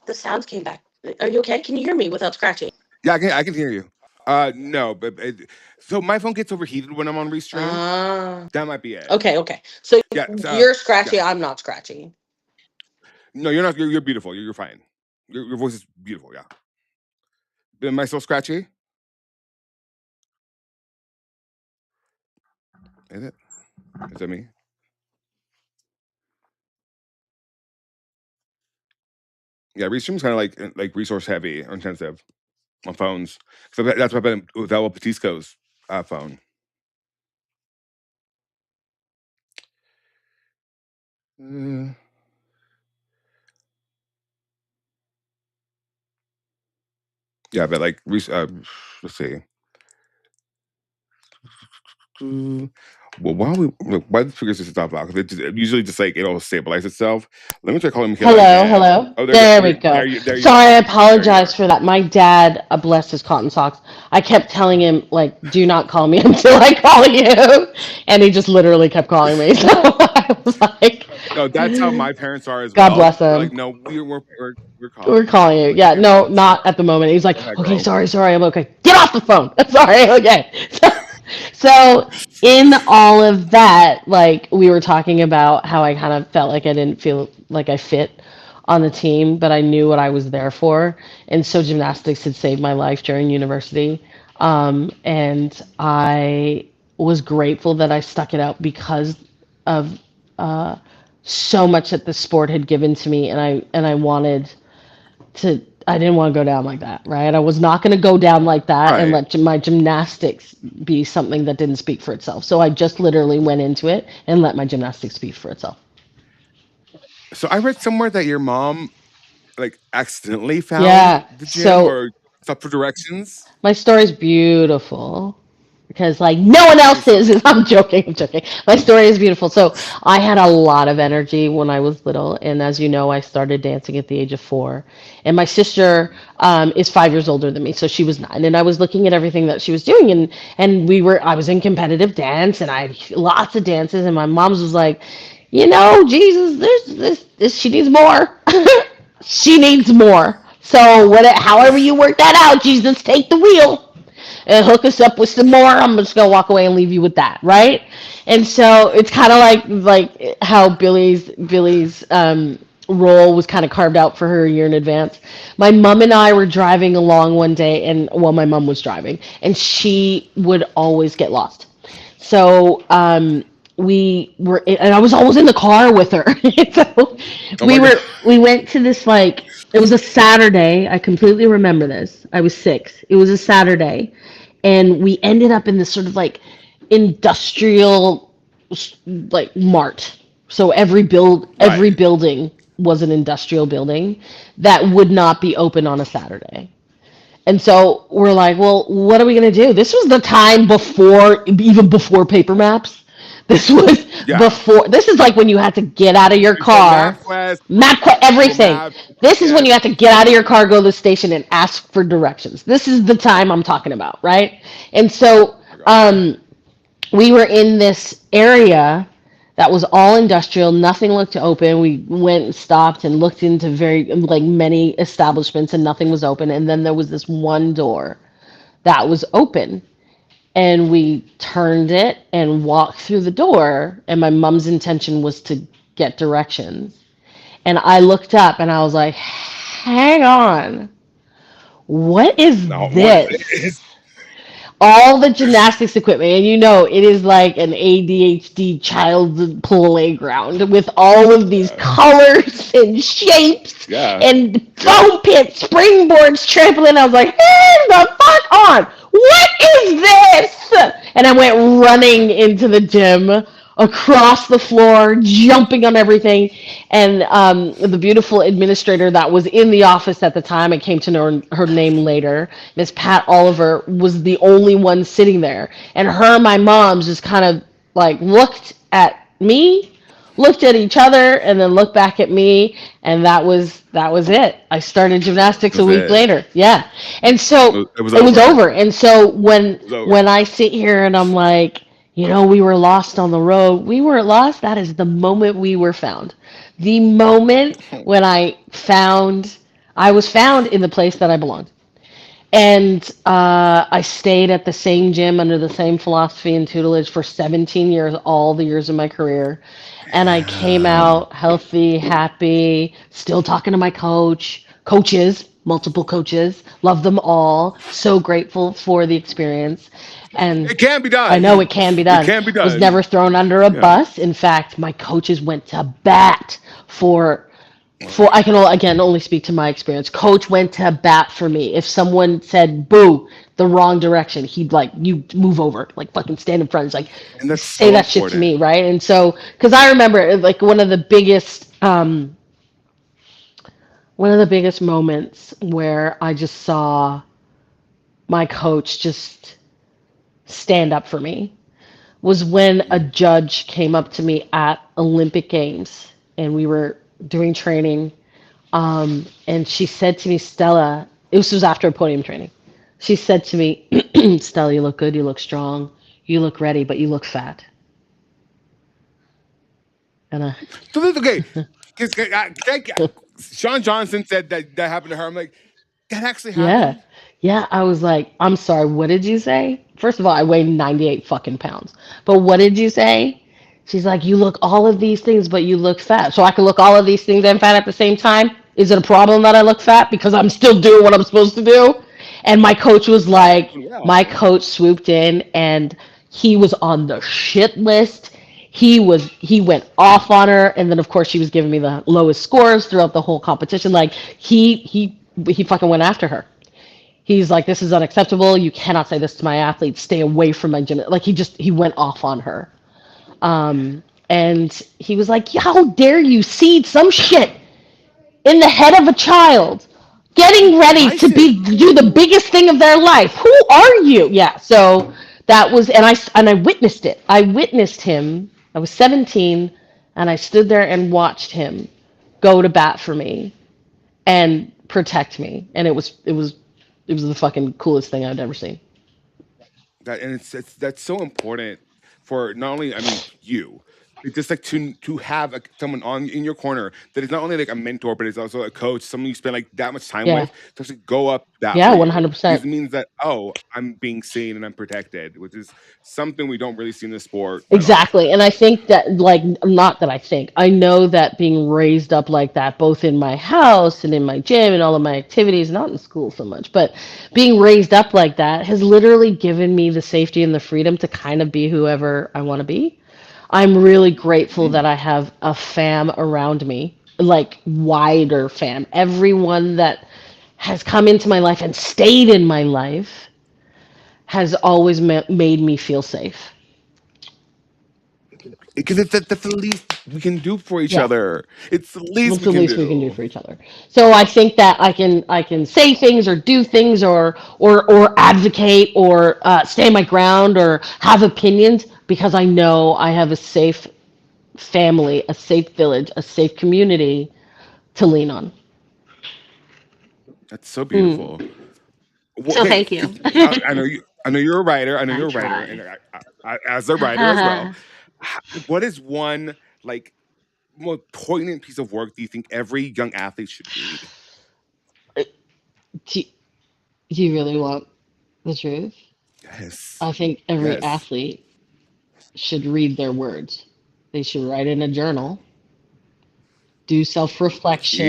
the sounds came back. Are you okay? Can you hear me without scratching? Yeah, I can hear you. No, but so my phone gets overheated when I'm on Restream. Ah, That might be it. okay, okay. So Yeah, you're yeah. scratchy, I'm not scratchy. No, you're not. You're beautiful. You're fine. Your voice is beautiful. Yeah. Am I still scratchy? Is it? Is that me? Yeah, Restream's kind of like resource heavy or intensive. on phones. So that's what happened with El Patisco's phone. Uh, yeah, but like, let's see. Mm, well, why the figures just stop out? Because it usually just like it'll stabilize itself. Let me try calling Michaela Hello, again. hello. Oh, there you go. There we go. There you Sorry, are. I There you apologize are. for that. My dad, bless his cotton socks. I kept telling him like, "Do not call me until I call you," and he just literally kept calling me. So I was like, No, that's how my parents are as "God well. bless They're him. like, no, we're We're calling you. calling you." Like, Yeah, okay, no, so not at the moment. He's go like, ahead, "Okay, girl. sorry, sorry, I'm okay. Get off the phone." Sorry, okay. So in all of that, like we were talking about how I kind of felt like I didn't feel like I fit on the team, but I knew what I was there for. And so gymnastics had saved my life during university. And I was grateful that I stuck it out because of uh, so much that the sport had given to me, and I wanted to. I didn't want to go down like that, right? I was not going to go down like that and Right. let my gymnastics be something that didn't speak for itself. So I just literally went into it and let my gymnastics speak for itself. So I read somewhere that your mom like accidentally found Yeah. the gym So or stopped for directions. my story's beautiful because like no one Please else tell is. me. I'm joking. I'm joking. My story is beautiful. So I had a lot of energy when I was little, and as you know, I started dancing at the age of 4. And my sister is 5 years older than me, so she was 9. And I was looking at everything that she was doing, and I was in competitive dance, and I had lots of dances, and my mom's was like, Jesus, there's this she needs more. She needs more. So however you work that out, Jesus, take the wheel and hook us up with some more. I'm just gonna walk away and leave you with that, right? And so it's kind of like how Billy's role was kind of carved out for her a year in advance. My mom and I were driving along one day, and well, my mom was driving, and she would always get lost. So and I was always in the car with her. So Oh my god. we went to this like it was a Saturday. I completely remember this. I was 6. It was a Saturday, and we ended up in this sort of like industrial like mart. So every Right. building was an industrial building that would not be open on a Saturday. And so we're like, well, what are we going to do? This was the time even before paper maps. This was Yeah. this is like when you had to get out of your Before car, MapQuest, Google everything. Maps, This is when you GPS, have to get out of your everything. car, go to the station, and ask for directions. This is the time I'm talking about, right? And so I got you. we were in this area that was all industrial. Nothing looked open. We went and stopped and looked into very like many establishments, and nothing was open. And then there was this one door that was open, and we turned it and walked through the door. And my mom's intention was to get directions. And I looked up and I was like, "Hang on, what is Now, what is this?" this? All the gymnastics equipment, and it is like an ADHD child playground with all of these Yeah. colors and shapes Yeah. and Yeah. foam pits, springboards, trampoline. I was like, "Hand the fuck on! What is this?" And I went running into the gym, across the floor, jumping on everything. And the beautiful administrator that was in the office at the time, I came to know her name later, Miss Pat Oliver, was the only one sitting there. And her and my mom's just kind of like looked at me, looked at each other, and then looked back at me, and that was it. I started gymnastics a That's week it. later. Yeah. And so It was it was over. over. And so It was over. when I sit here and I'm like, we were lost on the road. We weren't lost. That is the moment we were found. The moment when I was found in the place that I belonged. And I stayed at the same gym under the same philosophy and tutelage for 17 years, all the years of my career. And I came Yeah. out healthy, happy, still talking to my coaches, multiple coaches, love them all. So grateful for the experience. And It can be I know done. it can be It done. can be Was done. never thrown under a Yeah. bus. In fact, my coaches went to bat for For I can again only speak to my experience. Coach went to bat for me. If someone said boo the wrong direction, he'd like you move over, like fucking stand in front. It's like And that's say so that shit to important. me, right? And so because I remember like one of the biggest moments where I just saw my coach just stand up for me was when a Mhm. judge came up to me at Olympic Games and we were doing training. And she said to me, Stella, this was after podium training. She said to me, Stella, you look good, you look strong, you look ready, but you look fat. And So that's okay. Because Sean Johnson said that that happened to her. I'm like, that actually yeah. happened. Yeah, I was like, I'm sorry, what did you say? First of all, I weigh 98 fucking pounds. But what did you say? She's like, you look all of these things, but you look fat. So I can look all of these things and fat at the same time? Is it a problem that I look fat because I'm still doing what I'm supposed to do? And my coach was Right, you're like, doing my well. coach swooped in and he was on the shit list. He went off on her, and then of course she was giving me the lowest scores throughout the whole competition. Like he fucking went after her. He's like, this is unacceptable. You cannot say this to my athletes. Stay away from my gym. Like he went off on her. And he was like, how dare you seed some shit in the head of a child getting ready to Tyson. be do the biggest thing of their life. Who are you? Yeah. So that was and I witnessed it. I witnessed him. I was 17 and I stood there and watched him go to bat for me and protect me. And it was the fucking coolest thing I'd ever seen. That and it's that's so important for not only I mean you. It's just like to have someone on in your corner that is not only like a mentor, but is also a coach, someone you spend like that much time Yeah. with to actually go up that Yeah, for you. Because 100%. it means that, oh, I'm being seen and I'm protected, which is something we don't really see in the sport that Exactly. often. And I think that, like, not that I think, I know that being raised up like that, both in my house and in my gym and all of my activities, not in school so much, but being raised up like that has literally given me the safety and the freedom to kind of be whoever I want to be. I'm really grateful Mhm. that I have a fam around me, like, wider fam. Everyone that has come into my life and stayed in my life has always made me feel safe. Because that's the least we can do for each Yeah. other. It's the least What's we the can least we can do do. for each other? So I think that I can say things or do things or advocate or stand my ground or have opinions because I know I have a safe family, a safe village, a safe community to lean on. That's so Mm. beautiful. Well, So okay, thank you. 'cause I know you. I know you're a writer. I know I you're a writer, and try. as a writer as well. What is one like more poignant piece of work do you think every young athlete should read? do, do you really want the truth? Yes, I think every yes. athlete should read their words. They should write in a journal, do self reflection,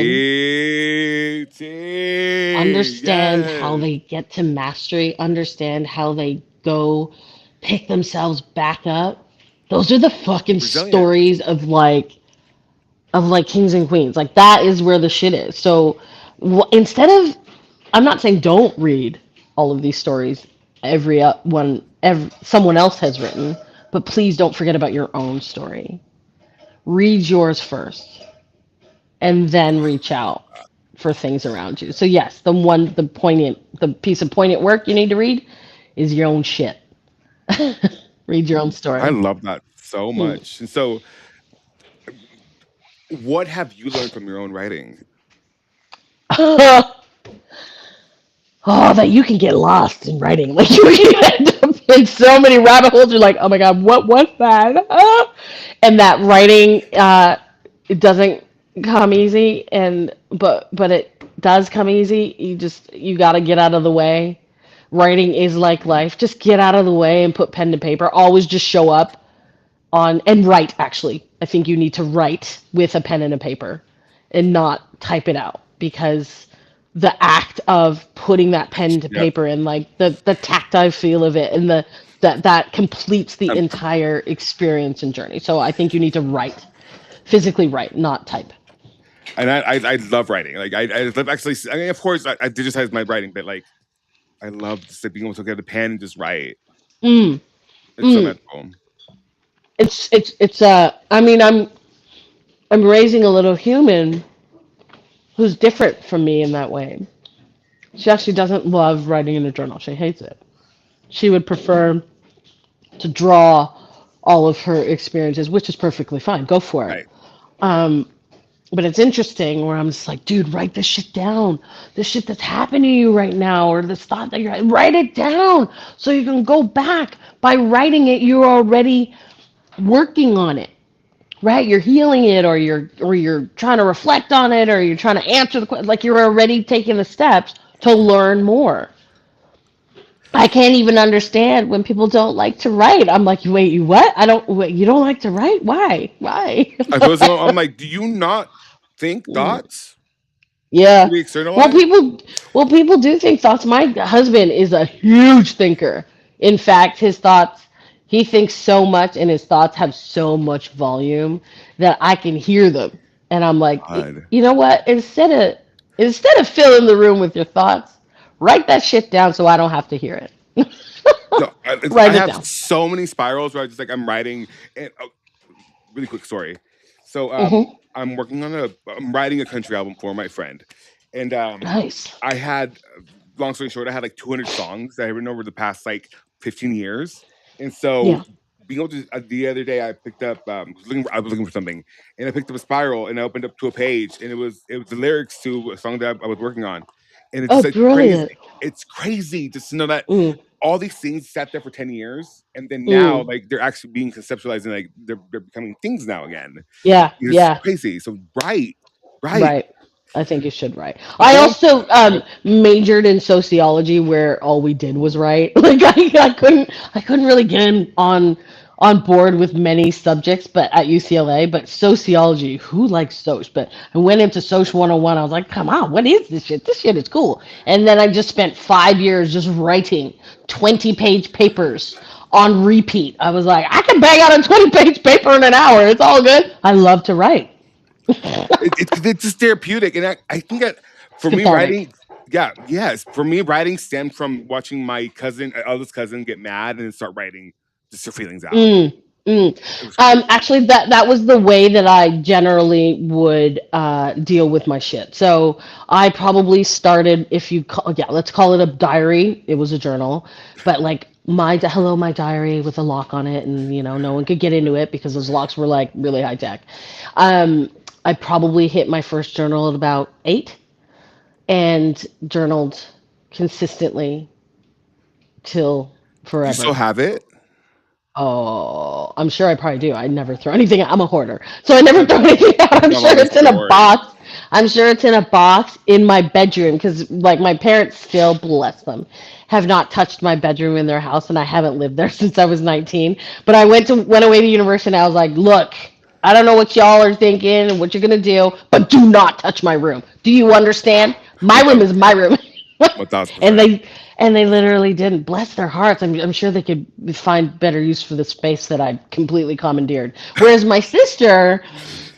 understand how Yes. they get to mastery, understand how they go pick themselves back up. Those are the fucking Resilience. stories of like kings and queens. Like that is where the shit is. So instead of, I'm not saying don't read all of these stories someone else has written, but please don't forget about your own story. Read yours first and then reach out for things around you. So yes, the piece of poignant work you need to read is your own shit. Read your own I story. love that so Hmm. much. And so, what have you learned from your own writing? Oh, that you can get lost in writing. Like you can end up in so many rabbit holes. You're like, oh my god, what was that? And that writing, it doesn't come easy, and but it does come easy. You got to get out of the way. Writing is like life. Just get out of the way and put pen to paper. Always just show up on and write. Actually, I think you need to write with a pen and a paper, and not type it out because the act of putting that pen to Yep. paper and like the tactile feel of it and the that completes the Um, entire experience and journey. So I think you need to write, physically write, not type. And I love writing. Like I love actually. I mean, of course, I digitize my writing, but like I love just like, being able to get a pen and just write. Mm, It's so mm. magical. It's. I mean, I'm raising a little human who's different from me in that way. She actually doesn't love writing in a journal. She hates it. She would prefer to draw all of her experiences, which is perfectly fine. Go for it. Right. Um, but it's interesting where I'm just like, dude, write this shit down. This shit that's happening to you right now, or this thought that you're write it down so you can go back. By writing it, you're already working on it. Right? You're healing it, or you're trying to reflect on it, or you're trying to answer the question. Like you're already taking the steps to learn more. I can't even understand when people don't like to write. I'm like, wait, you what? I don't. Wait, you don't like to write? Why? Why? I feel so. I'm like, do you not think Mm. thoughts Yeah. to be Well, externalized? people do think thoughts. My husband is a huge thinker. In fact, his thoughts, he thinks so much, and his thoughts have so much volume that I can hear them. And I'm like, God. you know what? Instead of filling the room with your thoughts, write that shit down so I don't have to hear it. No, I Write it have down. so many spirals where I just like I'm writing. And really quick story. So Hmm. I'm writing a country album for my friend, and Nice. I had long story short, I had like 200 songs that I had written over the past like 15 years, and so Yeah. being able to the other day I picked up I was looking for something, and I picked up a spiral and I opened up to a page, and it was the lyrics to a song that I was working on, and it's Oh, just like crazy. brilliant. It's crazy just to know that Mm, all these things sat there for 10 years and then now mm. like they're actually being conceptualized and like they're becoming things now again. Yeah, It's yeah. crazy. So right. Right. I think you should write. And I going also majored in sociology, where all we did was write. Like I couldn't really get on board with many subjects, but at UCLA. But sociology, who likes soc? But I went into Soc 101. I was like, come on, what is this shit? This shit is cool. And then I just spent 5 years just writing 20-page papers on repeat. I was like, I can bang out a 20-page paper in an hour. It's all good. I love to write. it's just therapeutic and I think that It's for me cathartic. writing yeah yes for me writing stemmed from watching my cousin eldest cousin get mad and then start writing just her feelings out. Mm, mm. It was crazy. Actually, that was the way that I generally would deal with my shit. So I probably started, if you call, yeah, let's call it a diary. It was a journal, but like hello, my diary with a lock on it, and no one could get into it because those locks were like really high tech. Um, I probably hit my first journal at about 8 and journaled consistently till Do you still forever. have it? Oh, I'm sure I probably do. I never throw anything out. I'm a hoarder. So I never My, throw anything out. I'm my sure mom used it's to in a hoard. box. I'm sure it's in a box in my bedroom because, like, my parents still, bless them, have not touched my bedroom in their house, and I haven't lived there since I was 19. But I went away to university, and I was like, look, I don't know what y'all are thinking and what you're gonna do, but do not touch my room. Do you understand? My room is 1000%. my room. one thousand and percent they and they literally didn't. Bless their hearts. I'm sure they could find better use for the space that I completely commandeered. Whereas my sister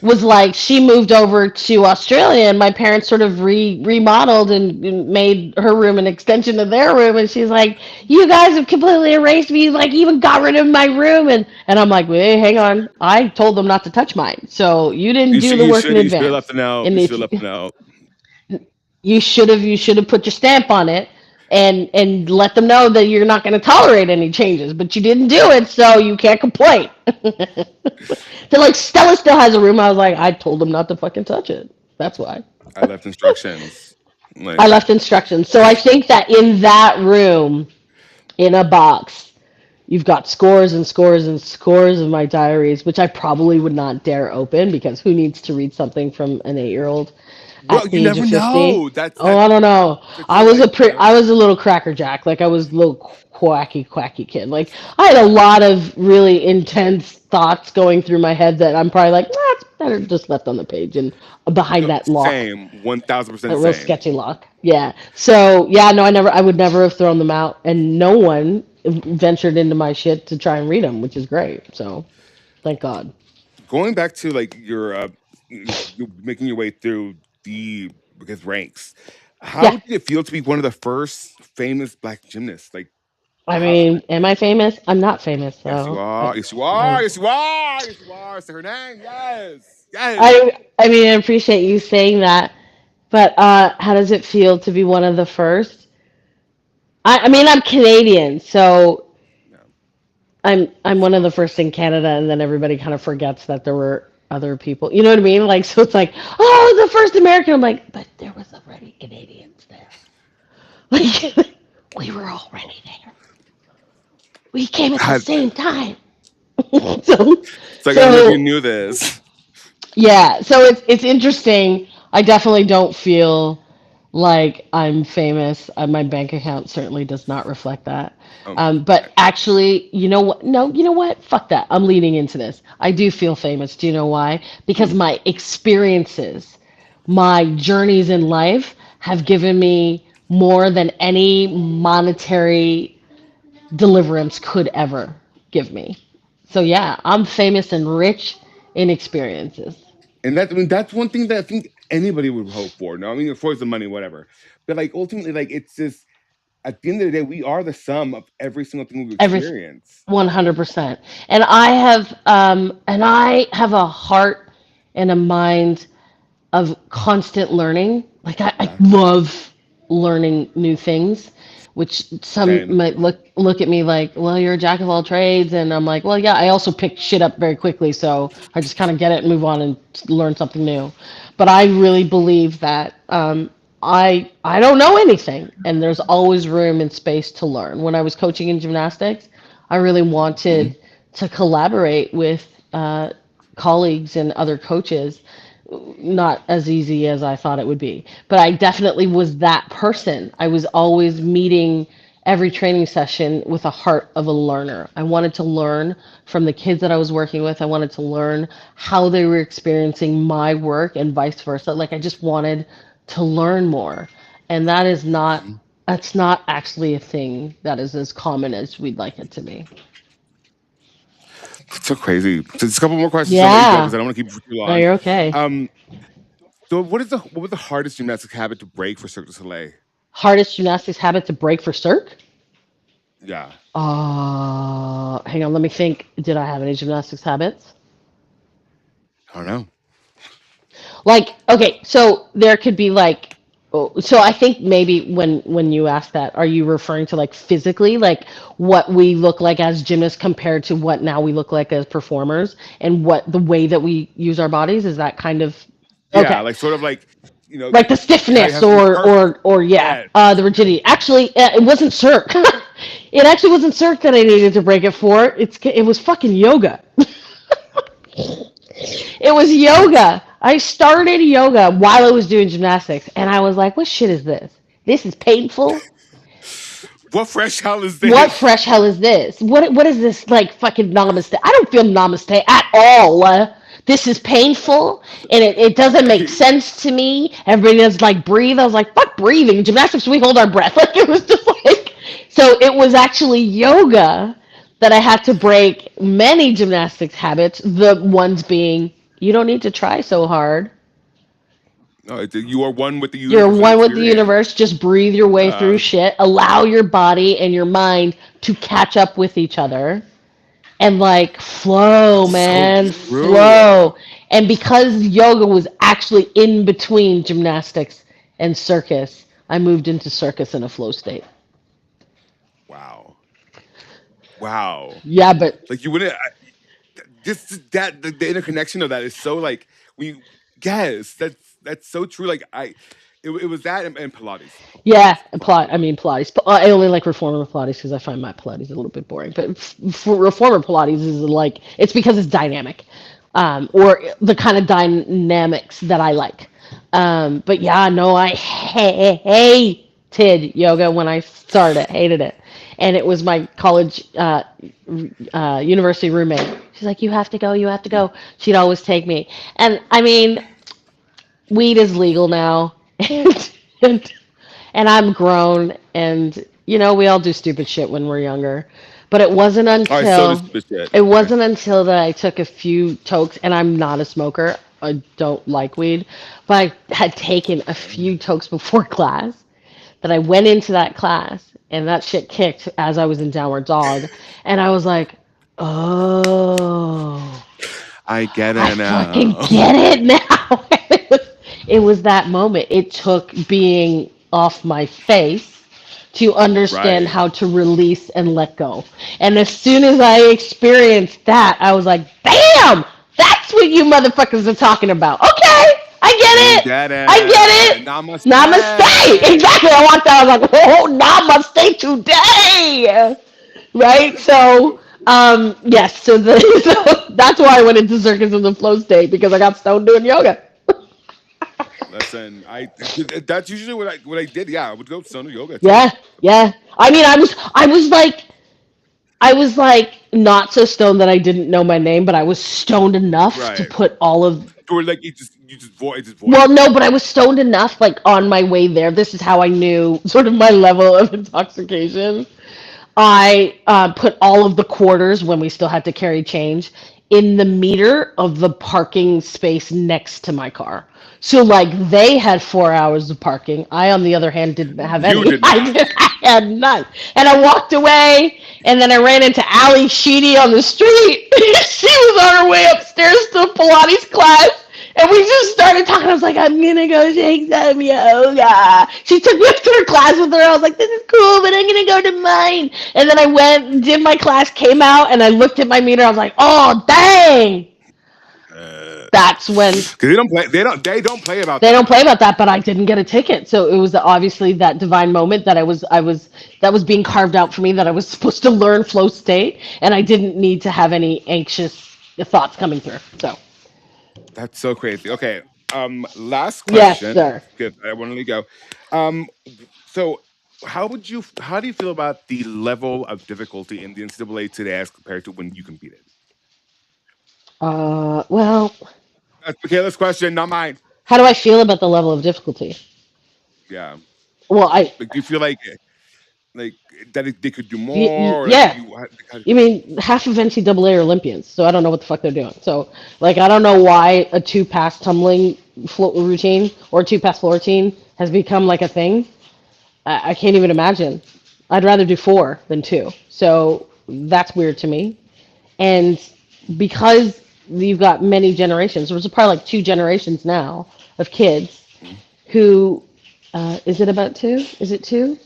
was like, she moved over to Australia, and my parents sort of remodeled and made her room an extension of their room. And she's like, "You guys have completely erased me. Like, even got rid of my room." And I'm like, "Wait, hang on. I told them not to touch mine, so you didn't do the work in you should have left advance." a note. You And should if have you, left a note. you should have put your stamp on it and let them know that you're not going to tolerate any changes, but you didn't do it, so you can't complain. They're like, Stella still has a room. I was like, I told them not to fucking touch it. That's why. I left instructions. I Like left instructions. So I think that in that room, in a box, you've got scores and scores and scores of my diaries, which I probably would not dare open because who needs to read something from an 8-year-old well, at you the age never of 50? know. That's Oh, that's I don't know. that's the idea. I was a little crackerjack. Like I was a little quacky kid. Like I had a lot of really intense thoughts going through my head that I'm probably like, nah, it's better just left on the page and behind No, that lock, same. 1000% a real same. sketchy lock. Yeah. So yeah, no, I would never have thrown them out, and no one ventured into my shit to try and read them, which is great. So thank God. Going back to like you're making your way through the because ranks. Yeah. How did it feel to be one of the first famous black gymnasts? Like, I how? mean, am I famous? I'm not famous, Yes, you so are. Yes, you I, are. Yes, you are. Yes, you are. Say her name. Yes. Yes. I mean, I appreciate you saying that, but how does it feel to be one of the first? I mean, I'm Canadian, so No. I'm one of the first in Canada, and then everybody kind of forgets that there were other people. You know what I mean? Like, so it's like, oh, the first American. I'm like, but there was already Canadians there. Like, we were already there. We came at the God, same time. so, it's like I don't know if you so knew this. yeah. So it's interesting. I definitely don't feel like I'm famous. My bank account certainly does not reflect that. Okay. But actually, you know what? No, you know what? Fuck that. I'm leading into this. I do feel famous. Do you know why? Because Mm. my experiences, my journeys in life have given me more than any monetary deliverance could ever give me. So yeah, I'm famous and rich in experiences. And that, I mean, that's one thing that I think anybody would hope for. No, I mean, of course, the money, whatever. But like ultimately, like it's just at the end of the day, we are the sum of every single thing we Every experience. 100%. And I have a heart and a mind of constant learning. Like I Yeah. love learning new things, which some Same. might look at me like, well, you're a jack of all trades, and I'm like, well, yeah, I also pick shit up very quickly, so I just kind of get it and move on and learn something new. But I really believe that I don't know anything, and there's always room and space to learn. When I was coaching in gymnastics, I really Mhm. wanted to collaborate with colleagues and other coaches, not as easy as I thought it would be. But I definitely was that person. I was always meeting every training session with a heart of a learner. I wanted to learn from the kids that I was working with. I wanted to learn how they were experiencing my work and vice versa. Like I just wanted to learn more. And Mhm. that's not actually a thing that is as common as we'd like it to be. It's so crazy. So just a couple more questions. I'll let you go Yeah. because I don't want to keep you for too No, long. you're okay. Um, so what was the hardest gymnastic habit to break for Cirque du Soleil? Hardest gymnastics habit to break for Cirque? Yeah. Hang on, let me think. Did I have any gymnastics habits? I don't know. Like, okay, so there could be like, oh, so I think maybe when you ask that, are you referring to like physically, like what we look like as gymnasts compared to what now we look like as performers, and what the way that we use our bodies? Is that kind of Yeah, okay? like sort of like, you know, Like the how you stiffness, have to be perfect. or yeah, Yes. the rigidity. Actually, it wasn't Cirque. It actually wasn't Cirque that I needed to break it for. It was fucking yoga. It was What? yoga. I started yoga while I was doing gymnastics, and I was like, "What shit is this? This is painful. What fresh hell is What this? fresh hell is this? What is this like fucking namaste? I don't feel namaste at all. This is painful, and it doesn't make Right. sense to me. Everybody does like breathe. I was like, fuck breathing. Gymnastics, we hold our breath. Like it was just like, so it was actually yoga that I had to break many gymnastics habits. The ones being, you don't need to try so hard. No, you are one with the You're universe and one with the experience. universe. Just breathe your way through Uh, shit. Allow your body and your mind to catch up with each other and like flow, so man, true. flow. And because yoga was actually in between gymnastics and circus, I moved into circus in a flow state. Wow. Wow. Yeah, but Like you wouldn't just that the interconnection of that is so like we yes, that's so true. Like it was that and Pilates. yeah, Pilates I alone. mean Pilates. I only like reformer Pilates because I find my Pilates a little bit boring. But for reformer Pilates is like it's because it's dynamic, or the kind of dynamics that I like. But yeah, no, I hated yoga when I started. Hated it, and it was my college, university roommate. She's like, "You have to go. You have to go." She'd always take me, and I mean, weed is legal now, and and I'm grown, and we all do stupid shit when we're younger. But Oh, I so just stupid shit. it Okay. wasn't until that I took a few tokes, and I'm not a smoker. I don't like weed, but I had taken a few tokes before class. That I went into that class and that shit kicked as I was in downward dog, and I was like, oh, I get I it fucking now. get it now. It was that moment. It took being off my face to understand Right. how to release and let go. And as soon as I experienced that, I was like, bam! That's what you motherfuckers are talking about. Okay, I You get it. get I get it. it. Namaste. Namaste. Exactly. I want that. I was like, oh, namaste today. Right? So, yes. So, so that's why I went into circus in the flow state because I got stoned doing yoga. Listen, that's usually what I did. Yeah, I would go to yoga too. Yeah, yeah. I mean, I was like not so stoned that I didn't know my name, but I was stoned enough to Right. put all of. Or like you just Well, void. no, but I was stoned enough, like on my way there. This is how I knew sort of my level of intoxication. I put all of the quarters when we still had to carry change in the meter of the parking space next to my car. So like they had 4 hours of parking. I, on the other hand, didn't have You any. did not. I had none. And I walked away, and then I ran into Ali Sheedy on the street. She was on her way upstairs to a Pilates class. And we just started talking. I was like, I'm gonna go take some yoga. She took me up to her class with her. I was like, this is cool, but I'm gonna go to mine. And then I went, did my class, came out, and I looked at my meter. I was like, oh dang. That's when Because they don't play. They don't play about they don't that. play about that, but I didn't get a ticket. So it was obviously that divine moment that that was being carved out for me, that I was supposed to learn flow state, and I didn't need to have any anxious thoughts coming through. So That's so crazy. Okay. Last yes, question. sir. Because I want to let you go. Um. So, How do you feel about the level of difficulty in the NCAA today as compared to when you competed? Well, That's Michaela's question, not mine. how do I feel about the level of difficulty? Yeah. Well, Like, do you feel like that they could do more, or like yeah. you? You mean half of NCAA are Olympians, so I don't know what the fuck they're doing. So, like, I don't know why a two pass tumbling float routine or two pass floor routine has become like a thing. I can't even imagine. I'd rather do four than two. So that's weird to me. And because you've got many generations, there's probably like two generations now of kids who, is it about two? Is it two?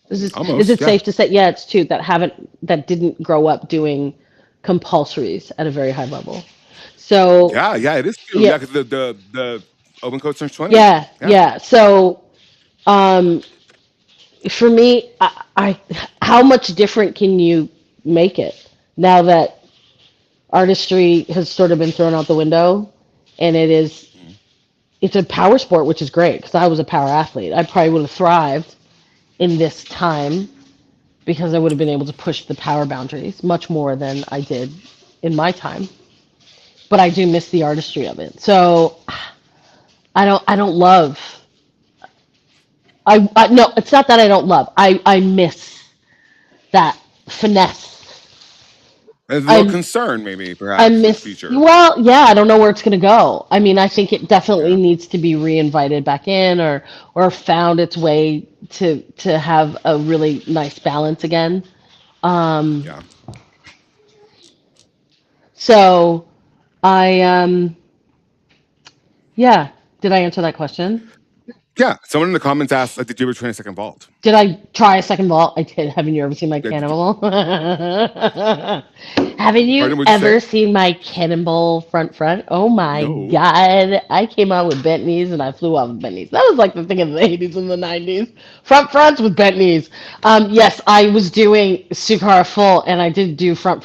Is Almost, it yeah. safe to say, yeah, it's two that didn't grow up doing compulsories at a very high level. So Yeah, it is true. yeah, Yeah, because the open coach turns 20. yeah, Yeah. yeah. So um, for me, how much different can you make it now that artistry has sort of been thrown out the window, and Mhm. it's a power sport, which is great because I was a power athlete. I probably would have thrived in this time because I would have been able to push the power boundaries much more than I did in my time. But I do miss the artistry of it. So I don't love. I no, it's not that I don't love. I miss that finesse. There's a little I concern, maybe, I perhaps, for the miss, future. well, yeah, I don't know where it's gonna go. I mean, I think it definitely Yeah. needs to be reinvited back in, or found its way to have a really nice balance again. Um, Yeah. so I yeah. Did I answer that question? Yeah. Someone in the comments asked, like, did you ever train a second vault? Did I try a second vault? I did. Haven't you ever seen my Did you, cannonball? Haven't you pardon, what'd you say? ever seen my cannonball front? Oh my No. god. I came out with bent knees and I flew off with bent knees. That was like the thing of the 80s and the 90s. Fronts with bent knees. Yes, I was doing Sukar full and I did do front.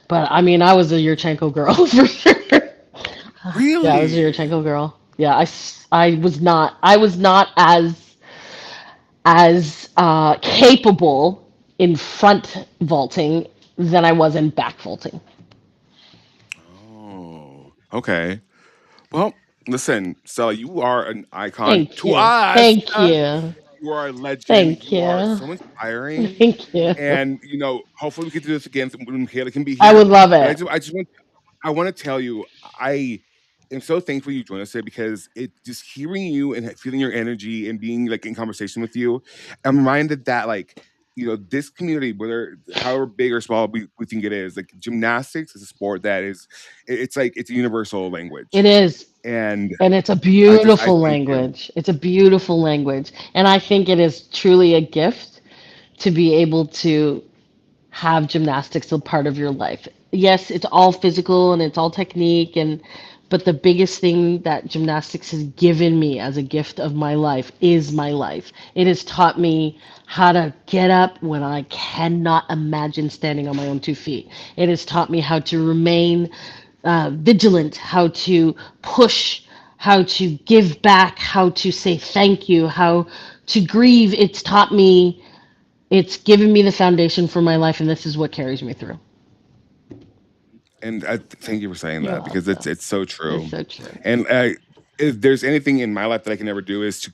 But I mean, I was a Yurchenko girl for sure. Yeah, I was a Really? Yurchenko girl. Yeah, I was not as capable in front vaulting than I was in back vaulting. Oh, okay. Well, listen, Stella, you are an icon Thank to you. us. Thank you. You are a legend. Thank You are you. so inspiring. Thank you. And hopefully we can do this again when Michaela can be I here. would love But it. I want to tell you, am so thankful you joined us today because it just hearing you and feeling your energy and being like in conversation with you, I'm reminded that like this community, whether however big or small we think it is, like gymnastics is a sport that is it's like it's a universal It language, is. and And it's a I beautiful thank you. language. It's a beautiful language. And I think it is truly a gift to be able to have gymnastics a part of your life. Yes, it's all physical and it's all technique and but the biggest thing that gymnastics has given me as a gift of my life is my life. It has taught me how to get up when I cannot imagine standing on my own 2 feet. It has taught me how to remain vigilant, how to push, how to give back, how to say thank you, how to grieve. It's given me the foundation for my life, and this is what carries me through. And thank you for saying You're that because welcome. it's so It's true. so true. And if there's anything in my life that I can never do is to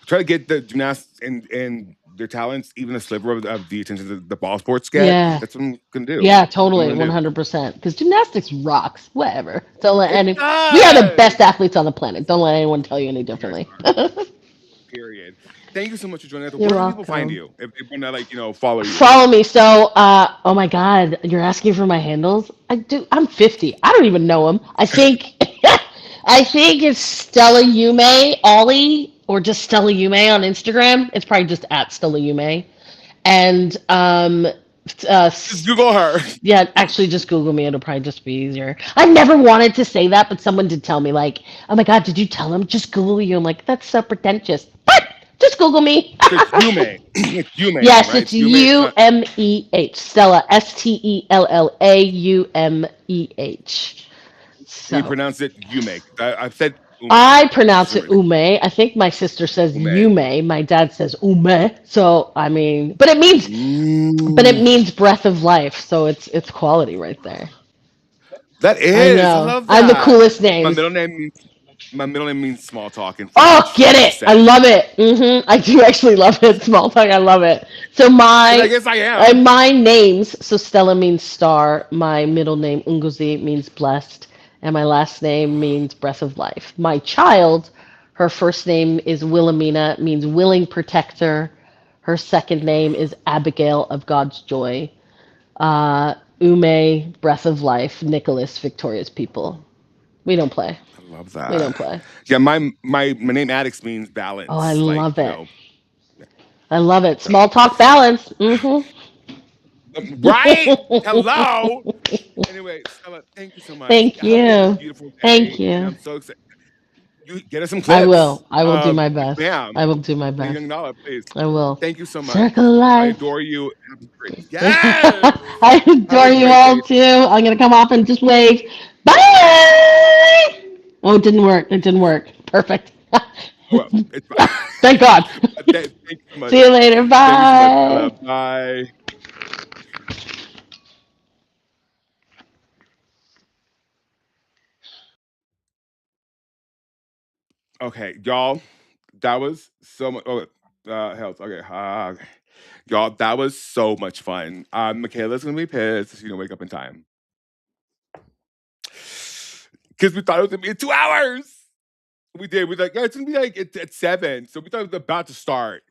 try to get the gymnasts and their talents even a sliver of the attention that the ball sports get. Yeah. That's what I'm gonna do. Yeah, That's what I'm totally, gonna do. 100%. Because gymnastics rocks. Whatever. Don't let It any. We are the does. best athletes on the planet. Don't let anyone tell you any You guys differently. are. Period. Thank you so much for joining us. You're Where can people find welcome. you if they want to follow you? Follow me. So, oh my God, you're asking for my handles? I do. I'm 50. I don't even know them. I think, I think it's Stella Umeh Ollie or just Stella Umeh on Instagram. It's probably just at Stella Umeh. And Just Google her. yeah, actually, just Google me. It'll probably just be easier. I never wanted to say that, but someone did tell me, like, oh my God, did you tell him? Just Google you. I'm like, that's so pretentious. But just Google me. So it's Yume. It's Yume, Yes, right? it's It's Yume. It's not. Umeh. Stella, StellaUmeh. And you So pronounce it Yume. I've said Ume. I Just pronounce so it we know. Umeh. I think my sister says Ume. Yume. My dad says Umeh. So I mean, but it Mm. means breath of life. So it's quality right there. That I is. I know. love I'm the that. coolest My names. middle name means my middle name means small talk in Oh, French. get it! Just I saying. love it. I do actually love it. Small talk. I love it. So And I my guess I am. my names. So Stella means star. My middle name Ungozi means blessed, and my last name means breath of life. My child, her first name is Wilhelmina, means willing protector. Her second name is Abigail of God's joy. Ume, breath of life. Nicholas, victorious people. We don't play. I love We don't that. play. Yeah, my name Addix means Oh, I balance. Like, love it. yeah, I love it. so Small talk balance. right? Hello. Anyway, Stella, thank you so much. Thank I hope you have a you. beautiful Thank day. And you. I'm so excited. You get us some I clips. will. I will do my Yes, best. ma'am. I will do my And Young best. Nala, please. I will. Thank you so much. Circle I life. adore you. Have a great, yes. I Have adore a you great all day. too. I'm gonna come off and just wave. Bye. Oh, it didn't work. It didn't work. Perfect. Well, it's fine. Thank God. Thank you so much. See you later. Thank you so much, Stella. Bye. Bye. Okay, y'all. That was so much. Oh, health. Okay. Y'all, that was so much fun. Michaela's gonna be pissed if she don't wake up in time. Because we thought it was gonna be in 2 hours. We did. We were like, yeah, it's gonna be like at 7. So we thought it was about to start.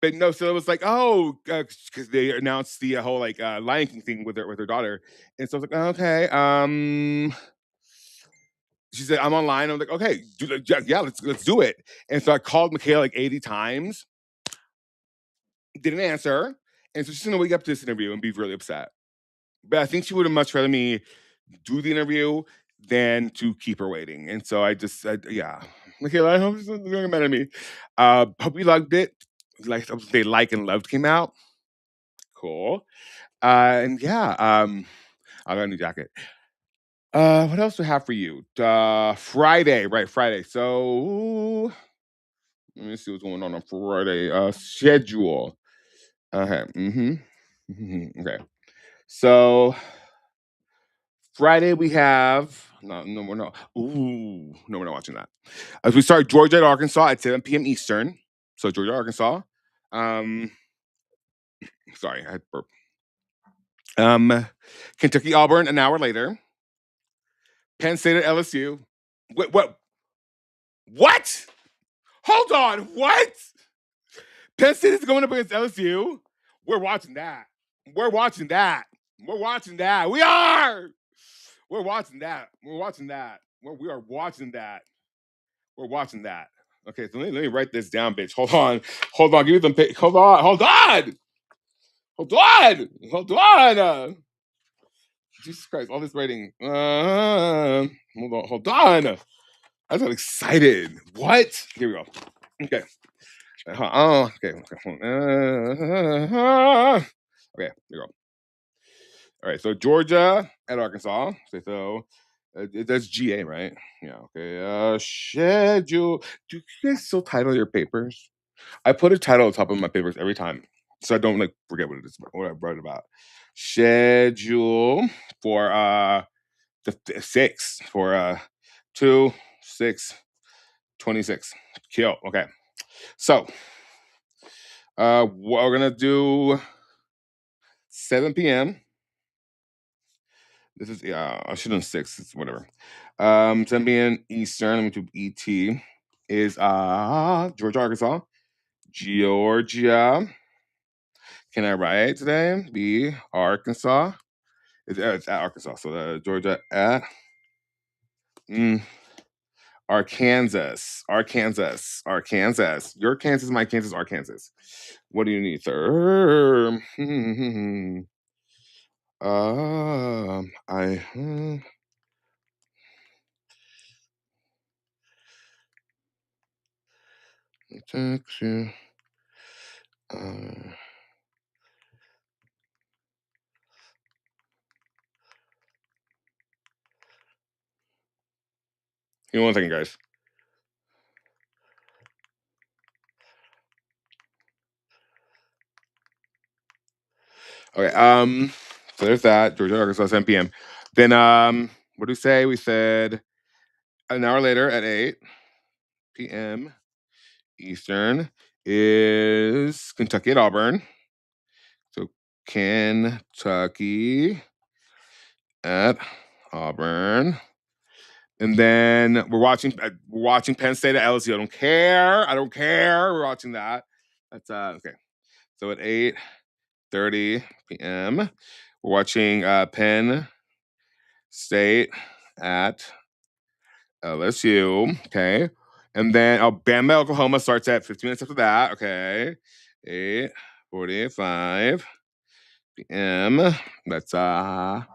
But no, so it was like, oh, because they announced the whole Lion King thing with her daughter. And so I was like, okay. She said, I'm online. I'm like, okay, yeah, let's do it. And so I called Michaela like 80 times, didn't answer. And so she's gonna wake up to this interview and be really upset. But I think she would have much rather me do the interview than to keep her waiting. And so yeah. Michaela, I hope she's not gonna get mad at me. Hope you loved it. Like they like and loved came out. Cool. And yeah, I got a new jacket. What else do I have for you? Friday, right? Friday. So let me see what's going on Friday. Schedule. Okay. Okay. So Friday we have no we're not. Ooh, no, we're not watching that. As we start Georgia at Arkansas at 7 p.m. Eastern. So Georgia, Arkansas. Um, sorry, I had burp. Kentucky, Auburn, an hour later. Penn State at LSU. Wait, what? What? Hold on. What? Penn State is going up against LSU. We're watching that. We're watching that. We're watching that. We are. We're watching that. We're watching that. We are watching that. We're watching that. Okay, so let me write this down, bitch. Hold on. Hold on. Give me some. Hold on. Hold on. Hold on. Hold on. Jesus Christ! All this writing. Hold on. Hold on. I got excited. What? Here we go. Okay. Oh, okay. Okay. Okay. Here we go. All right. So Georgia at Arkansas. So that's GA, right? Yeah. Okay. Schedule. Do you guys still title your papers? I put a title on top of my papers every time, so I don't like forget what it is, what I wrote about. Schedule for the 6 for 2 6 26. Kill. Okay. So we're gonna do 7 p.m. This is I should have done 6, it's whatever. 7 p.m. Eastern, let me do ET is Georgia, Arkansas. Georgia. Can I write today? B Arkansas. It's at Arkansas. So Georgia at Arkansas. Your Kansas, my Kansas, Arkansas. What do you need, sir? I text you. Give me 1 second, guys. Okay. So there's that. Georgia, Arkansas, 7 p.m. Then what do we say? We said an hour later at 8 p.m. Eastern is Kentucky at Auburn. So Kentucky at Auburn. And then we're watching Penn State at LSU. I don't care. We're watching that. That's okay. So at 8:30 p.m. we're watching Penn State at LSU. Okay. And then Alabama, Oklahoma starts at 15 minutes after that. Okay. 8:45 p.m. That's Bama,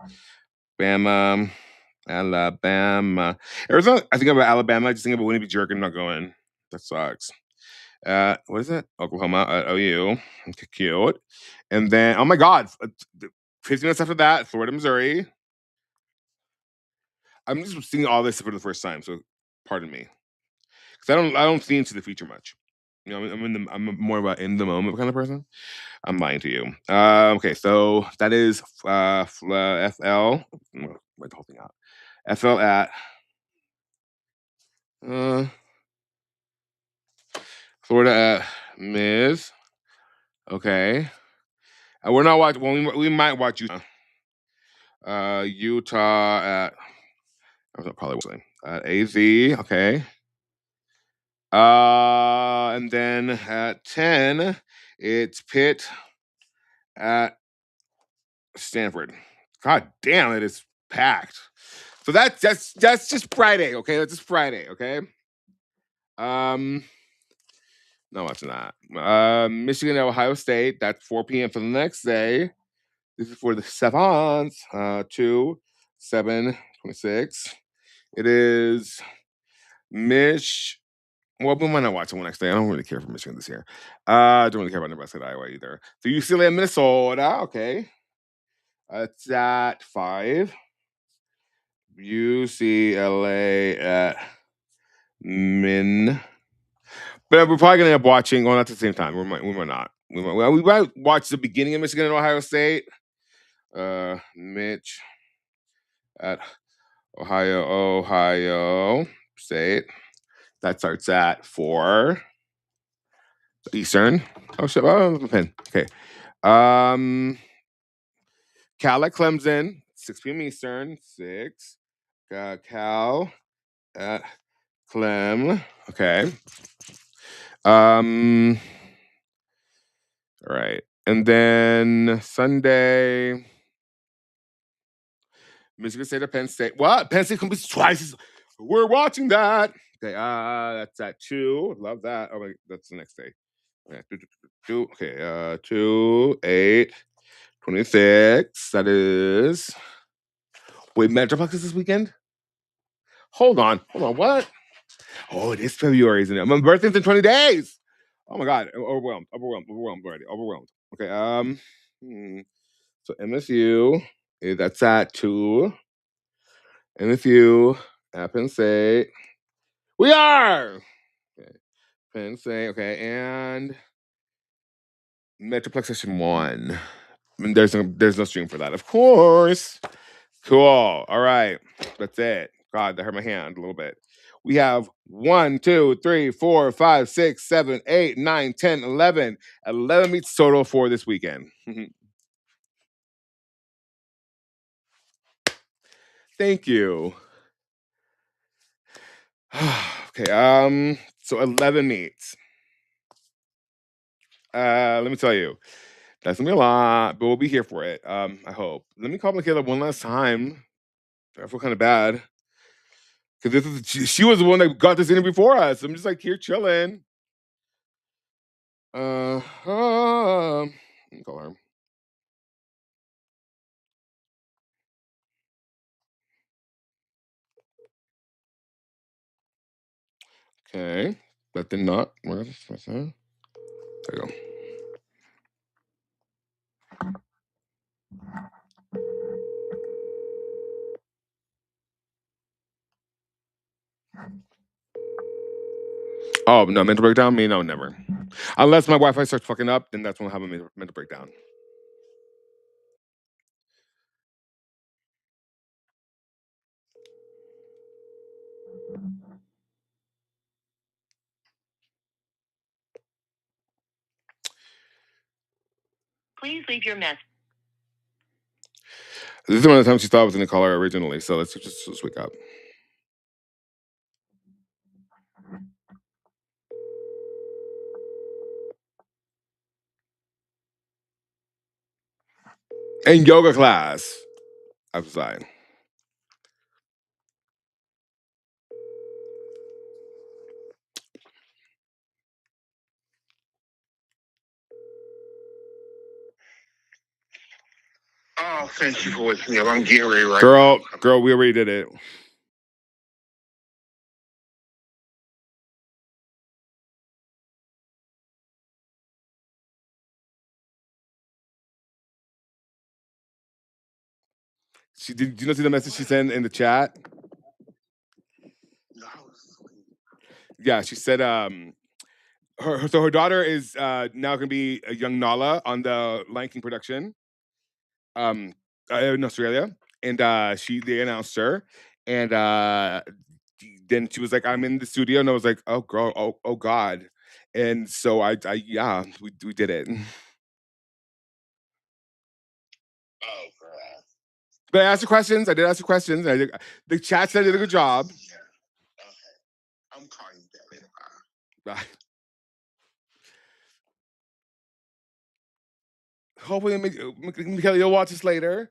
Alabama. Arizona, I think about Alabama. I just think about Winnie B. Jerkin. I'm not going. That sucks. What is it? Oklahoma at OU. Okay, cute. And then, oh my God, 15 minutes after that, Florida, Missouri. I'm just seeing all this for the first time, so pardon me, because I don't see into the future much. You know, I'm more about in the moment kind of person. I'm lying to you. Okay, so that is FL. Write the whole thing out. FL at Florida at Miz. Okay. We're not watching. Well, we might watch Utah. Utah at. I was probably at AZ. Okay. And then at 10, it's Pitt at Stanford. God damn, it is packed. So that's just Friday, okay? That's just Friday, okay? Not watching that. Michigan at Ohio State. That's 4 p.m. for the next day. This is for the Savants. 2/7/26. It is Mich. Well, we might not watch it one next day. I don't really care for Michigan this year. I don't really care about Nebraska at Iowa either. So UCLA at Minnesota. Okay. It's at 5. UCLA at Min. But we're probably gonna end up watching. Well, not at the same time. We might not. We might watch the beginning of Michigan and Ohio State. Mitch at Ohio State. That starts at 4 Eastern. Oh shit! Oh, pen. Okay. Cal at Clemson, 6 p.m. Eastern. 6. Cal Clem. Okay. All right. And then Sunday, Michigan State or Penn State. What? Penn State competes twice. We're watching that. Okay, that's at 2. Love that. Oh, wait, that's the next day. Okay, 2, 8, 26. That is. Wait, Metroplex is this weekend? Hold on. What? Oh, it is February, isn't it? My birthday's in 20 days. Oh my God. I'm overwhelmed already. Overwhelmed. Okay. So MSU, that's at 2. MSU, at Penn State. We are! Okay. Penn State, okay, and Metroplex Session 1. I mean, there's no stream for that, of course. Cool. All right. That's it. God, that hurt my hand a little bit. We have 1, 2, 3, 4, 5, 6, 7, 8, 9, 10, 11. 11 meets total for this weekend. Thank you. Okay, so 11 meets. Let me tell you. That's gonna be a lot, but we'll be here for it. I hope. Let me call Michaela one last time. I feel kind of bad. Because she was the one that got this interview for us. I'm just like here chilling. Let me call her. Okay, that did not. There you go. Oh no, mental breakdown? Me? No, never. Unless my Wi-Fi starts fucking up, then that's when I'll have a mental breakdown. Please leave your message. This is one of the times she thought I was going to call her originally, so let's just wake up. And yoga class outside. Oh, thank you for waking me up. I'm getting ready right Girl, now. girl, we already did it. Did you not see the message she sent in the chat? Yeah, she said her daughter is now gonna be a young Nala on the Lion King production in Australia, and they announced her, and then she was like, I'm in the studio, and I was like, oh girl, oh God, and so I yeah, we did it. Oh, crap. But I asked her questions. I did ask her questions. The chat said I did a good job. Yeah. Okay. I'm calling you back later. Bye. Hopefully, Michaela, you'll watch this later.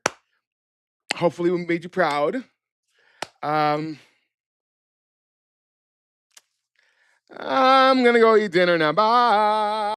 Hopefully, we made you proud. I'm gonna go eat dinner now. Bye.